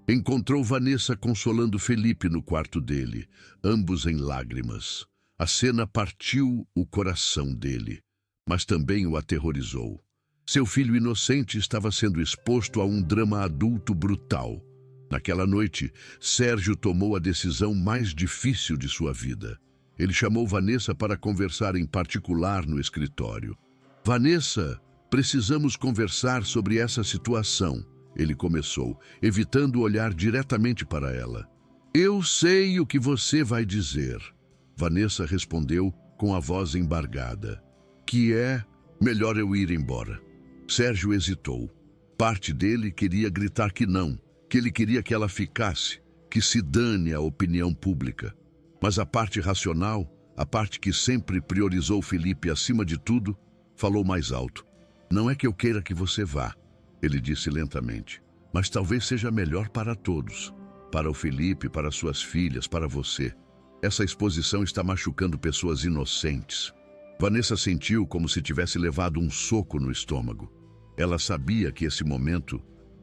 encontrou Vanessa consolando Felipe no quarto dele, ambos em lágrimas. A cena partiu o coração dele, mas também o aterrorizou. Seu filho inocente estava sendo exposto a um drama adulto brutal. Naquela noite, Sérgio tomou a decisão mais difícil de sua vida. Ele chamou Vanessa para conversar em particular no escritório. Vanessa, precisamos conversar sobre essa situação, ele começou, evitando olhar diretamente para ela. Eu sei o que você vai dizer, Vanessa respondeu com a voz embargada. Que é melhor eu ir embora. Sérgio hesitou. Parte dele queria gritar que não, que ele queria que ela ficasse, que se dane a opinião pública. Mas a parte racional, a parte que sempre priorizou Felipe acima de tudo, falou mais alto. Não é que eu queira que você vá, ele disse lentamente, mas talvez seja melhor para todos. Para o Felipe, para suas filhas, para você. Essa exposição está machucando pessoas inocentes. Vanessa sentiu como se tivesse levado um soco no estômago. Ela sabia que esse momento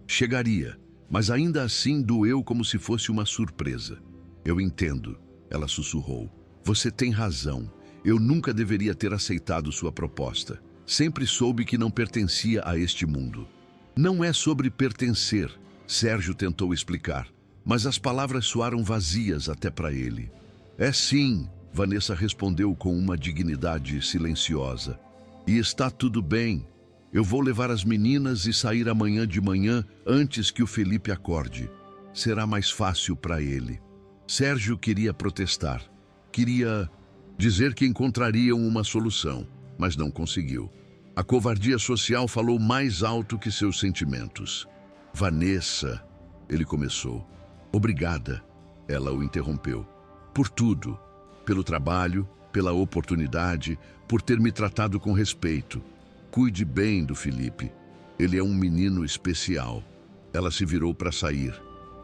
chegaria, mas ainda assim doeu como se fosse uma surpresa. Eu entendo, ela sussurrou. Você tem razão. Eu nunca deveria ter aceitado sua proposta. Sempre soube que não pertencia a este mundo. Não é sobre pertencer, Sérgio tentou explicar, mas as palavras soaram vazias até para ele. É sim, Vanessa respondeu com uma dignidade silenciosa. E está tudo bem. Eu vou levar as meninas e sair amanhã de manhã antes que o Felipe acorde. Será mais fácil para ele. Sérgio queria protestar. Queria dizer que encontrariam uma solução, mas não conseguiu. A covardia social falou mais alto que seus sentimentos. Vanessa, ele começou. Obrigada, ela o interrompeu. Por tudo, pelo trabalho, pela oportunidade, por ter me tratado com respeito. Cuide bem do Felipe. Ele é um menino especial. Ela se virou para sair,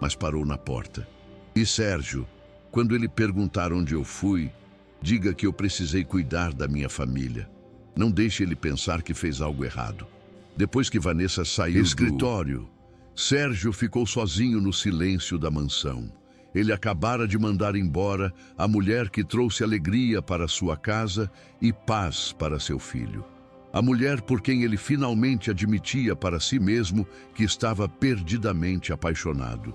mas parou na porta. E Sérgio, quando ele perguntar onde eu fui, diga que eu precisei cuidar da minha família. Não deixe ele pensar que fez algo errado. Depois que Vanessa saiu do escritório, Sérgio ficou sozinho no silêncio da mansão. Ele acabara de mandar embora a mulher que trouxe alegria para sua casa e paz para seu filho. A mulher por quem ele finalmente admitia para si mesmo que estava perdidamente apaixonado.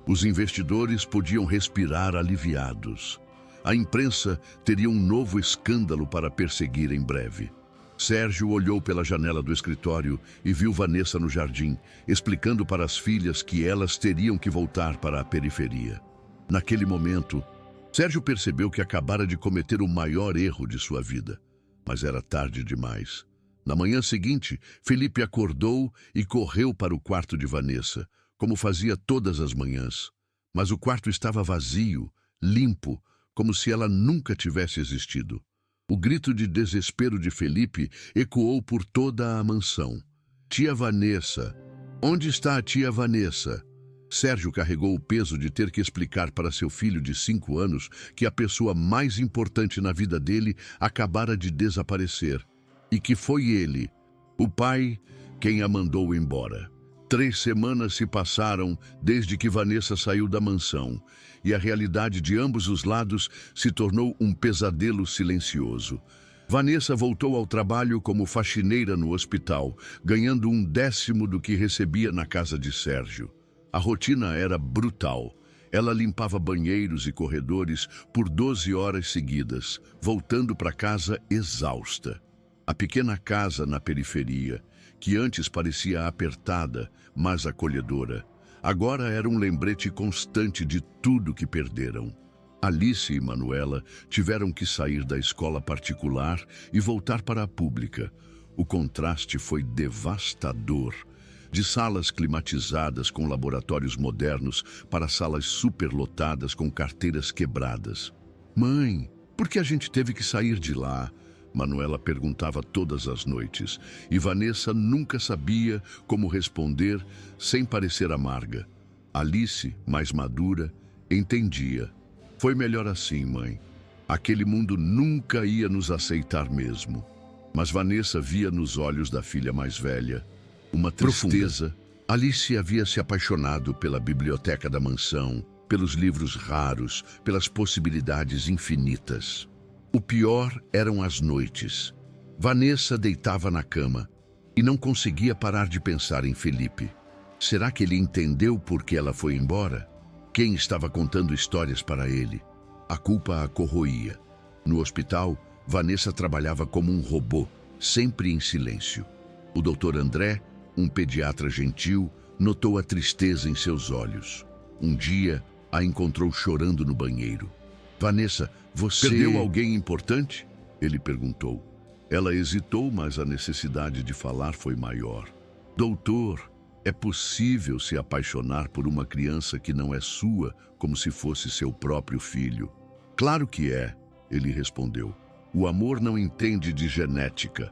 Os investidores podiam respirar aliviados. A imprensa teria um novo escândalo para perseguir em breve. Sérgio olhou pela janela do escritório e viu Vanessa no jardim, explicando para as filhas que elas teriam que voltar para a periferia. Naquele momento, Sérgio percebeu que acabara de cometer o maior erro de sua vida. Mas era tarde demais. Na manhã seguinte, Felipe acordou e correu para o quarto de Vanessa, como fazia todas as manhãs. Mas o quarto estava vazio, limpo, como se ela nunca tivesse existido. O grito de desespero de Felipe ecoou por toda a mansão. Tia Vanessa! Onde está a tia Vanessa? Sérgio carregou o peso de ter que explicar para seu filho de 5 anos que a pessoa mais importante na vida dele acabara de desaparecer. E que foi ele, o pai, quem a mandou embora. 3 semanas se passaram desde que Vanessa saiu da mansão, e a realidade de ambos os lados se tornou um pesadelo silencioso. Vanessa voltou ao trabalho como faxineira no hospital, ganhando 1/10 do que recebia na casa de Sérgio. A rotina era brutal. Ela limpava banheiros e corredores por 12 horas seguidas, voltando para casa exausta. A pequena casa na periferia, que antes parecia apertada, mas acolhedora, agora era um lembrete constante de tudo que perderam. Alice e Manuela tiveram que sair da escola particular e voltar para a pública. O contraste foi devastador. de salas climatizadas com laboratórios modernos para salas superlotadas com carteiras quebradas. Mãe, por que a gente teve que sair de lá? Manuela perguntava todas as noites, e Vanessa nunca sabia como responder sem parecer amarga. Alice, mais madura, entendia. Foi melhor assim, mãe. Aquele mundo nunca ia nos aceitar mesmo. Mas Vanessa via nos olhos da filha mais velha uma tristeza. Profunda. Alice havia se apaixonado pela biblioteca da mansão, pelos livros raros, pelas possibilidades infinitas. O pior eram as noites. Vanessa deitava na cama e não conseguia parar de pensar em Felipe. Será que ele entendeu por que ela foi embora? Quem estava contando histórias para ele? A culpa a corroía. No hospital, Vanessa trabalhava como um robô, sempre em silêncio. O Dr. André, um pediatra gentil, notou a tristeza em seus olhos. Um dia, a encontrou chorando no banheiro. Vanessa, você... Perdeu alguém importante? Ele perguntou. Ela hesitou, mas a necessidade de falar foi maior. Doutor, é possível se apaixonar por uma criança que não é sua, como se fosse seu próprio filho? Claro que é, ele respondeu. O amor não entende de genética.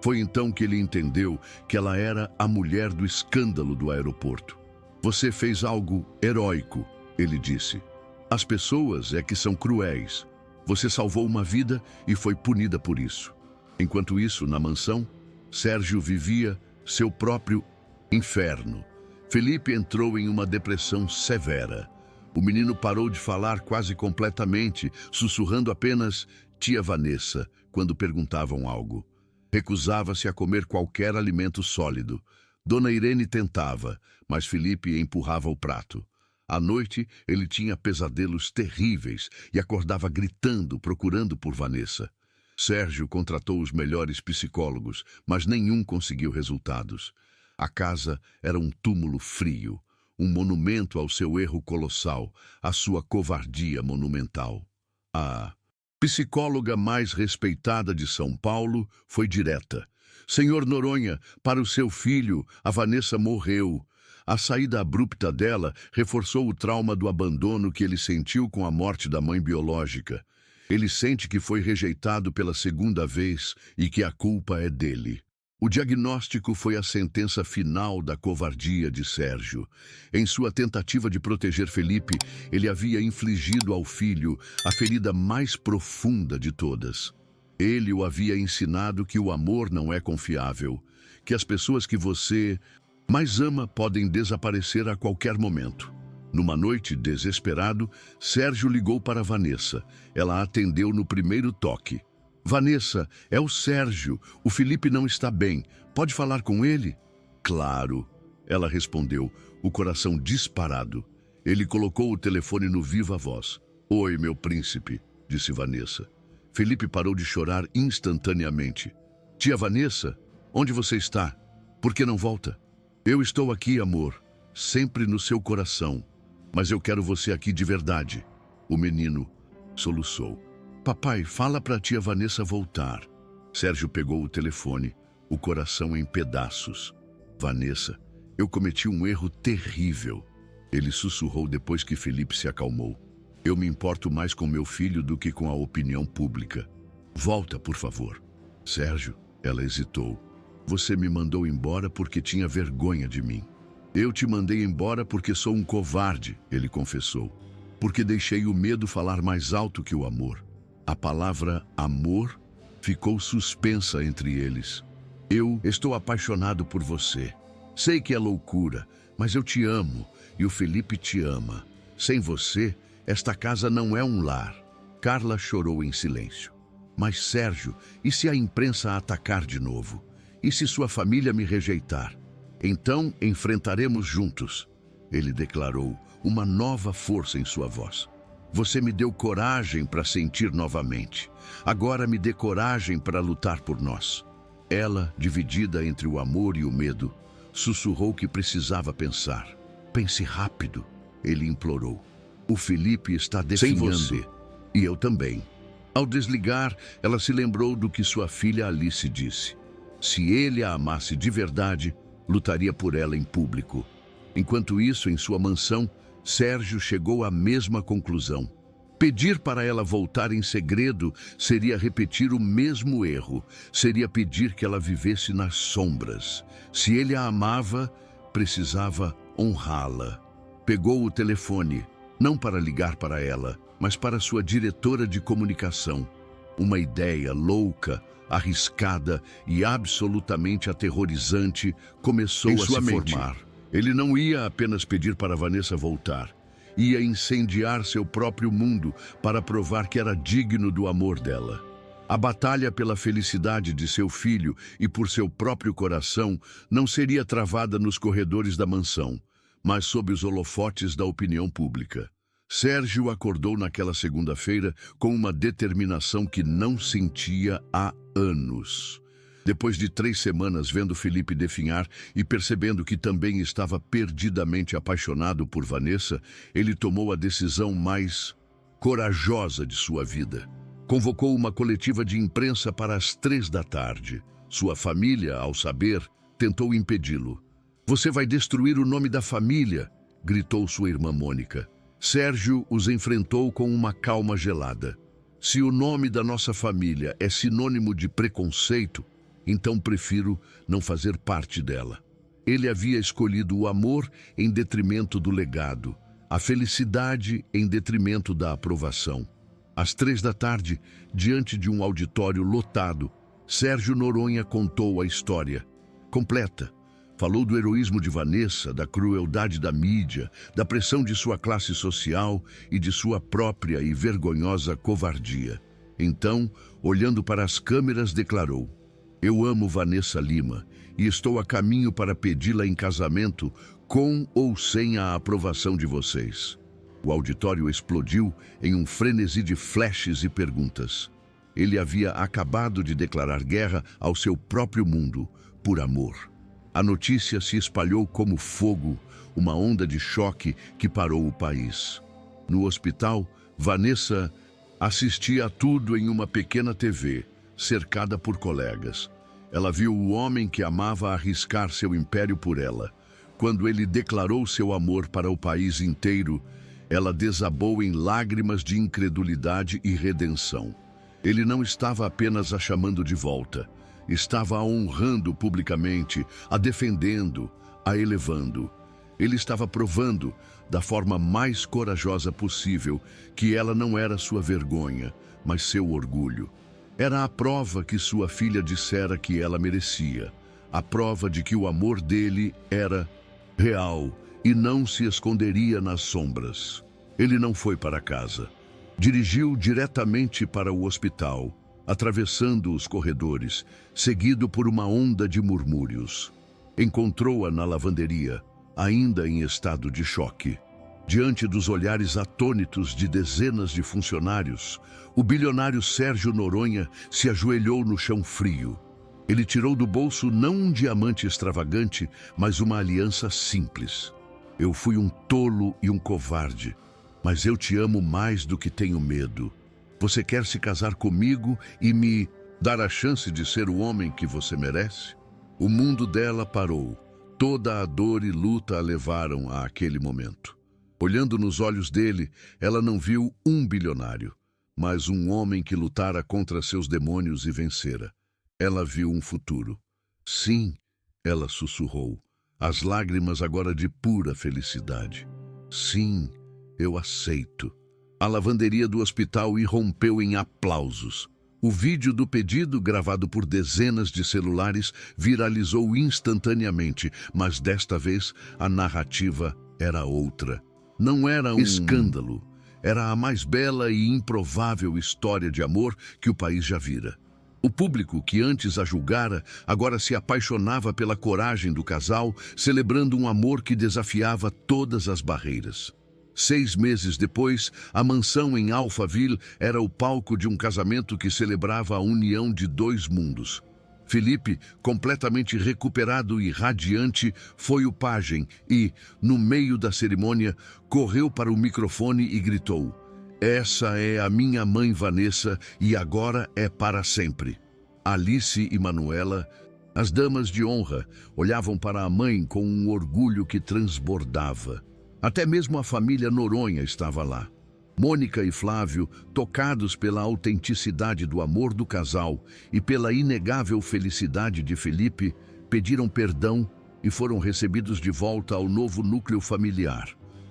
Foi então que ele entendeu que ela era a mulher do escândalo do aeroporto. Você fez algo heróico, ele disse. As pessoas é que são cruéis. Você salvou uma vida e foi punida por isso. Enquanto isso, na mansão, Sérgio vivia seu próprio inferno. Felipe entrou em uma depressão severa. O menino parou de falar quase completamente, sussurrando apenas "Tia Vanessa", quando perguntavam algo. Recusava-se a comer qualquer alimento sólido. Dona Irene tentava, mas Felipe empurrava o prato. À noite, ele tinha pesadelos terríveis e acordava gritando, procurando por Vanessa. Sérgio contratou os melhores psicólogos, mas nenhum conseguiu resultados. A casa era um túmulo frio, um monumento ao seu erro colossal, à sua covardia monumental. A psicóloga mais respeitada de São Paulo foi direta. Senhor Noronha, para o seu filho, a Vanessa morreu. A saída abrupta dela reforçou o trauma do abandono que ele sentiu com a morte da mãe biológica. Ele sente que foi rejeitado pela segunda vez e que a culpa é dele. O diagnóstico foi a sentença final da covardia de Sérgio. Em sua tentativa de proteger Felipe, ele havia infligido ao filho a ferida mais profunda de todas. Ele o havia ensinado que o amor não é confiável, que as pessoas que você mais ama podem desaparecer a qualquer momento. Numa noite, desesperado, Sérgio ligou para Vanessa. Ela atendeu no primeiro toque. Vanessa, é o Sérgio. O Felipe não está bem. Pode falar com ele? Claro, ela respondeu, o coração disparado. Ele colocou o telefone no viva voz. Oi, meu príncipe, disse Vanessa. Felipe parou de chorar instantaneamente. Tia Vanessa, onde você está? Por que não volta? Eu estou aqui, amor, sempre no seu coração. Mas eu quero você aqui de verdade. O menino soluçou. Papai, fala para a tia Vanessa voltar. Sérgio pegou o telefone, o coração em pedaços. Vanessa, eu cometi um erro terrível. Ele sussurrou depois que Felipe se acalmou. Eu me importo mais com meu filho do que com a opinião pública. Volta, por favor. Sérgio, ela hesitou. Você me mandou embora porque tinha vergonha de mim. Eu te mandei embora porque sou um covarde, ele confessou. Porque deixei o medo falar mais alto que o amor. A palavra amor ficou suspensa entre eles. Eu estou apaixonado por você. Sei que é loucura, mas eu te amo e o Felipe te ama. Sem você, esta casa não é um lar. Carla chorou em silêncio. Mas Sérgio, e se a imprensa atacar de novo? E se sua família me rejeitar? Então enfrentaremos juntos. Ele declarou, uma nova força em sua voz. Você me deu coragem para sentir novamente. Agora me dê coragem para lutar por nós. Ela, dividida entre o amor e o medo, sussurrou que precisava pensar. Pense rápido, ele implorou. O Felipe está definhando. E eu também. Ao desligar, ela se lembrou do que sua filha Alice disse. Se ele a amasse de verdade, lutaria por ela em público. Enquanto isso, em sua mansão, Sérgio chegou à mesma conclusão. Pedir para ela voltar em segredo seria repetir o mesmo erro, seria pedir que ela vivesse nas sombras. Se ele a amava, precisava honrá-la. Pegou o telefone, não para ligar para ela, mas para sua diretora de comunicação. Uma ideia louca, arriscada e absolutamente aterrorizante começou a se formar. Ele não ia apenas pedir para Vanessa voltar. Ia incendiar seu próprio mundo para provar que era digno do amor dela. A batalha pela felicidade de seu filho e por seu próprio coração não seria travada nos corredores da mansão, mas sob os holofotes da opinião pública. Sérgio acordou naquela segunda-feira com uma determinação que não sentia há anos. Depois de 3 semanas vendo Felipe definhar e percebendo que também estava perdidamente apaixonado por Vanessa, ele tomou a decisão mais corajosa de sua vida. Convocou uma coletiva de imprensa para as 3 da tarde. Sua família, ao saber, tentou impedi-lo. "Você vai destruir o nome da família", gritou sua irmã Mônica. Sérgio os enfrentou com uma calma gelada. "Se o nome da nossa família é sinônimo de preconceito, então prefiro não fazer parte dela." Ele havia escolhido o amor em detrimento do legado, a felicidade em detrimento da aprovação. Às 3 da tarde, diante de um auditório lotado, Sérgio Noronha contou a história completa. Falou do heroísmo de Vanessa, da crueldade da mídia, da pressão de sua classe social e de sua própria e vergonhosa covardia. Então, olhando para as câmeras, declarou: "Eu amo Vanessa Lima e estou a caminho para pedi-la em casamento com ou sem a aprovação de vocês." O auditório explodiu em um frenesi de flashes e perguntas. Ele havia acabado de declarar guerra ao seu próprio mundo, por amor. A notícia se espalhou como fogo, uma onda de choque que parou o país. No hospital, Vanessa assistia a tudo em uma pequena TV, cercada por colegas. Ela viu o homem que amava arriscar seu império por ela. Quando ele declarou seu amor para o país inteiro, ela desabou em lágrimas de incredulidade e redenção. Ele não estava apenas a chamando de volta, estava a honrando publicamente, a defendendo, a elevando. Ele estava provando, da forma mais corajosa possível, que ela não era sua vergonha, mas seu orgulho. Era a prova que sua filha dissera que ela merecia, a prova de que o amor dele era real e não se esconderia nas sombras. Ele não foi para casa. Dirigiu diretamente para o hospital, atravessando os corredores, seguido por uma onda de murmúrios. Encontrou-a na lavanderia, ainda em estado de choque. Diante dos olhares atônitos de dezenas de funcionários, o bilionário Sérgio Noronha se ajoelhou no chão frio. Ele tirou do bolso não um diamante extravagante, mas uma aliança simples. "Eu fui um tolo e um covarde, mas eu te amo mais do que tenho medo. Você quer se casar comigo e me dar a chance de ser o homem que você merece?" O mundo dela parou. Toda a dor e luta a levaram a aquele momento. Olhando nos olhos dele, ela não viu um bilionário, mas um homem que lutara contra seus demônios e vencera. Ela viu um futuro. "Sim", ela sussurrou, as lágrimas agora de pura felicidade. "Sim, eu aceito." A lavanderia do hospital irrompeu em aplausos. O vídeo do pedido, gravado por dezenas de celulares, viralizou instantaneamente, mas desta vez a narrativa era outra. Não era um escândalo, era a mais bela e improvável história de amor que o país já vira. O público, que antes a julgara, agora se apaixonava pela coragem do casal, celebrando um amor que desafiava todas as barreiras. 6 meses depois, a mansão em Alphaville era o palco de um casamento que celebrava a união de 2 mundos. Felipe, completamente recuperado e radiante, foi o pajem e, no meio da cerimônia, correu para o microfone e gritou: "Essa é a minha mãe Vanessa e agora é para sempre." Alice e Manuela As damas de honra olhavam para a mãe com um orgulho que transbordava. Até mesmo a família Noronha estava lá. Mônica e Flávio, tocados pela autenticidade do amor do casal e pela inegável felicidade de Felipe, pediram perdão e foram recebidos de volta ao novo núcleo familiar.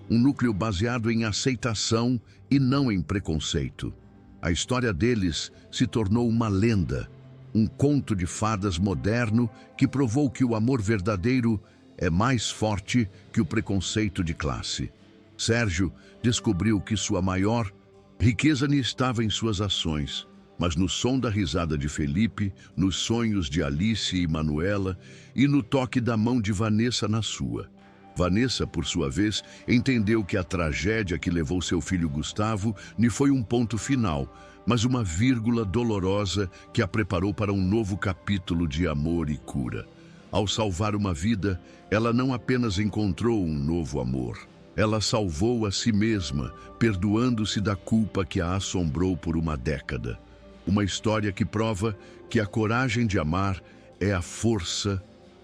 Um núcleo baseado em aceitação e não em preconceito. A história deles se tornou uma lenda, um conto de fadas moderno que provou que o amor verdadeiro é mais forte que o preconceito de classe. Sérgio descobriu que sua maior riqueza não estava em suas ações, mas no som da risada de Felipe, nos sonhos de Alice e Manuela e no toque da mão de Vanessa na sua. Vanessa, por sua vez, entendeu que a tragédia que levou seu filho Gustavo não foi um ponto final, mas uma vírgula dolorosa que a preparou para um novo capítulo de amor e cura. Ao salvar uma vida, ela não apenas encontrou um novo amor. Ela salvou a si mesma, perdoando-se da culpa que a assombrou por uma década. Uma história que prova que a coragem de amar é a força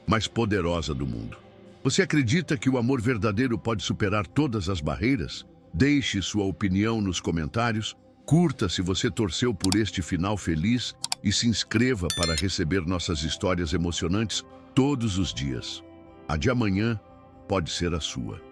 mais poderosa do mundo. Você acredita que o amor verdadeiro pode superar todas as barreiras? Deixe sua opinião nos comentários, curta se você torceu por este final feliz e se inscreva para receber nossas histórias emocionantes todos os dias. A de amanhã pode ser a sua.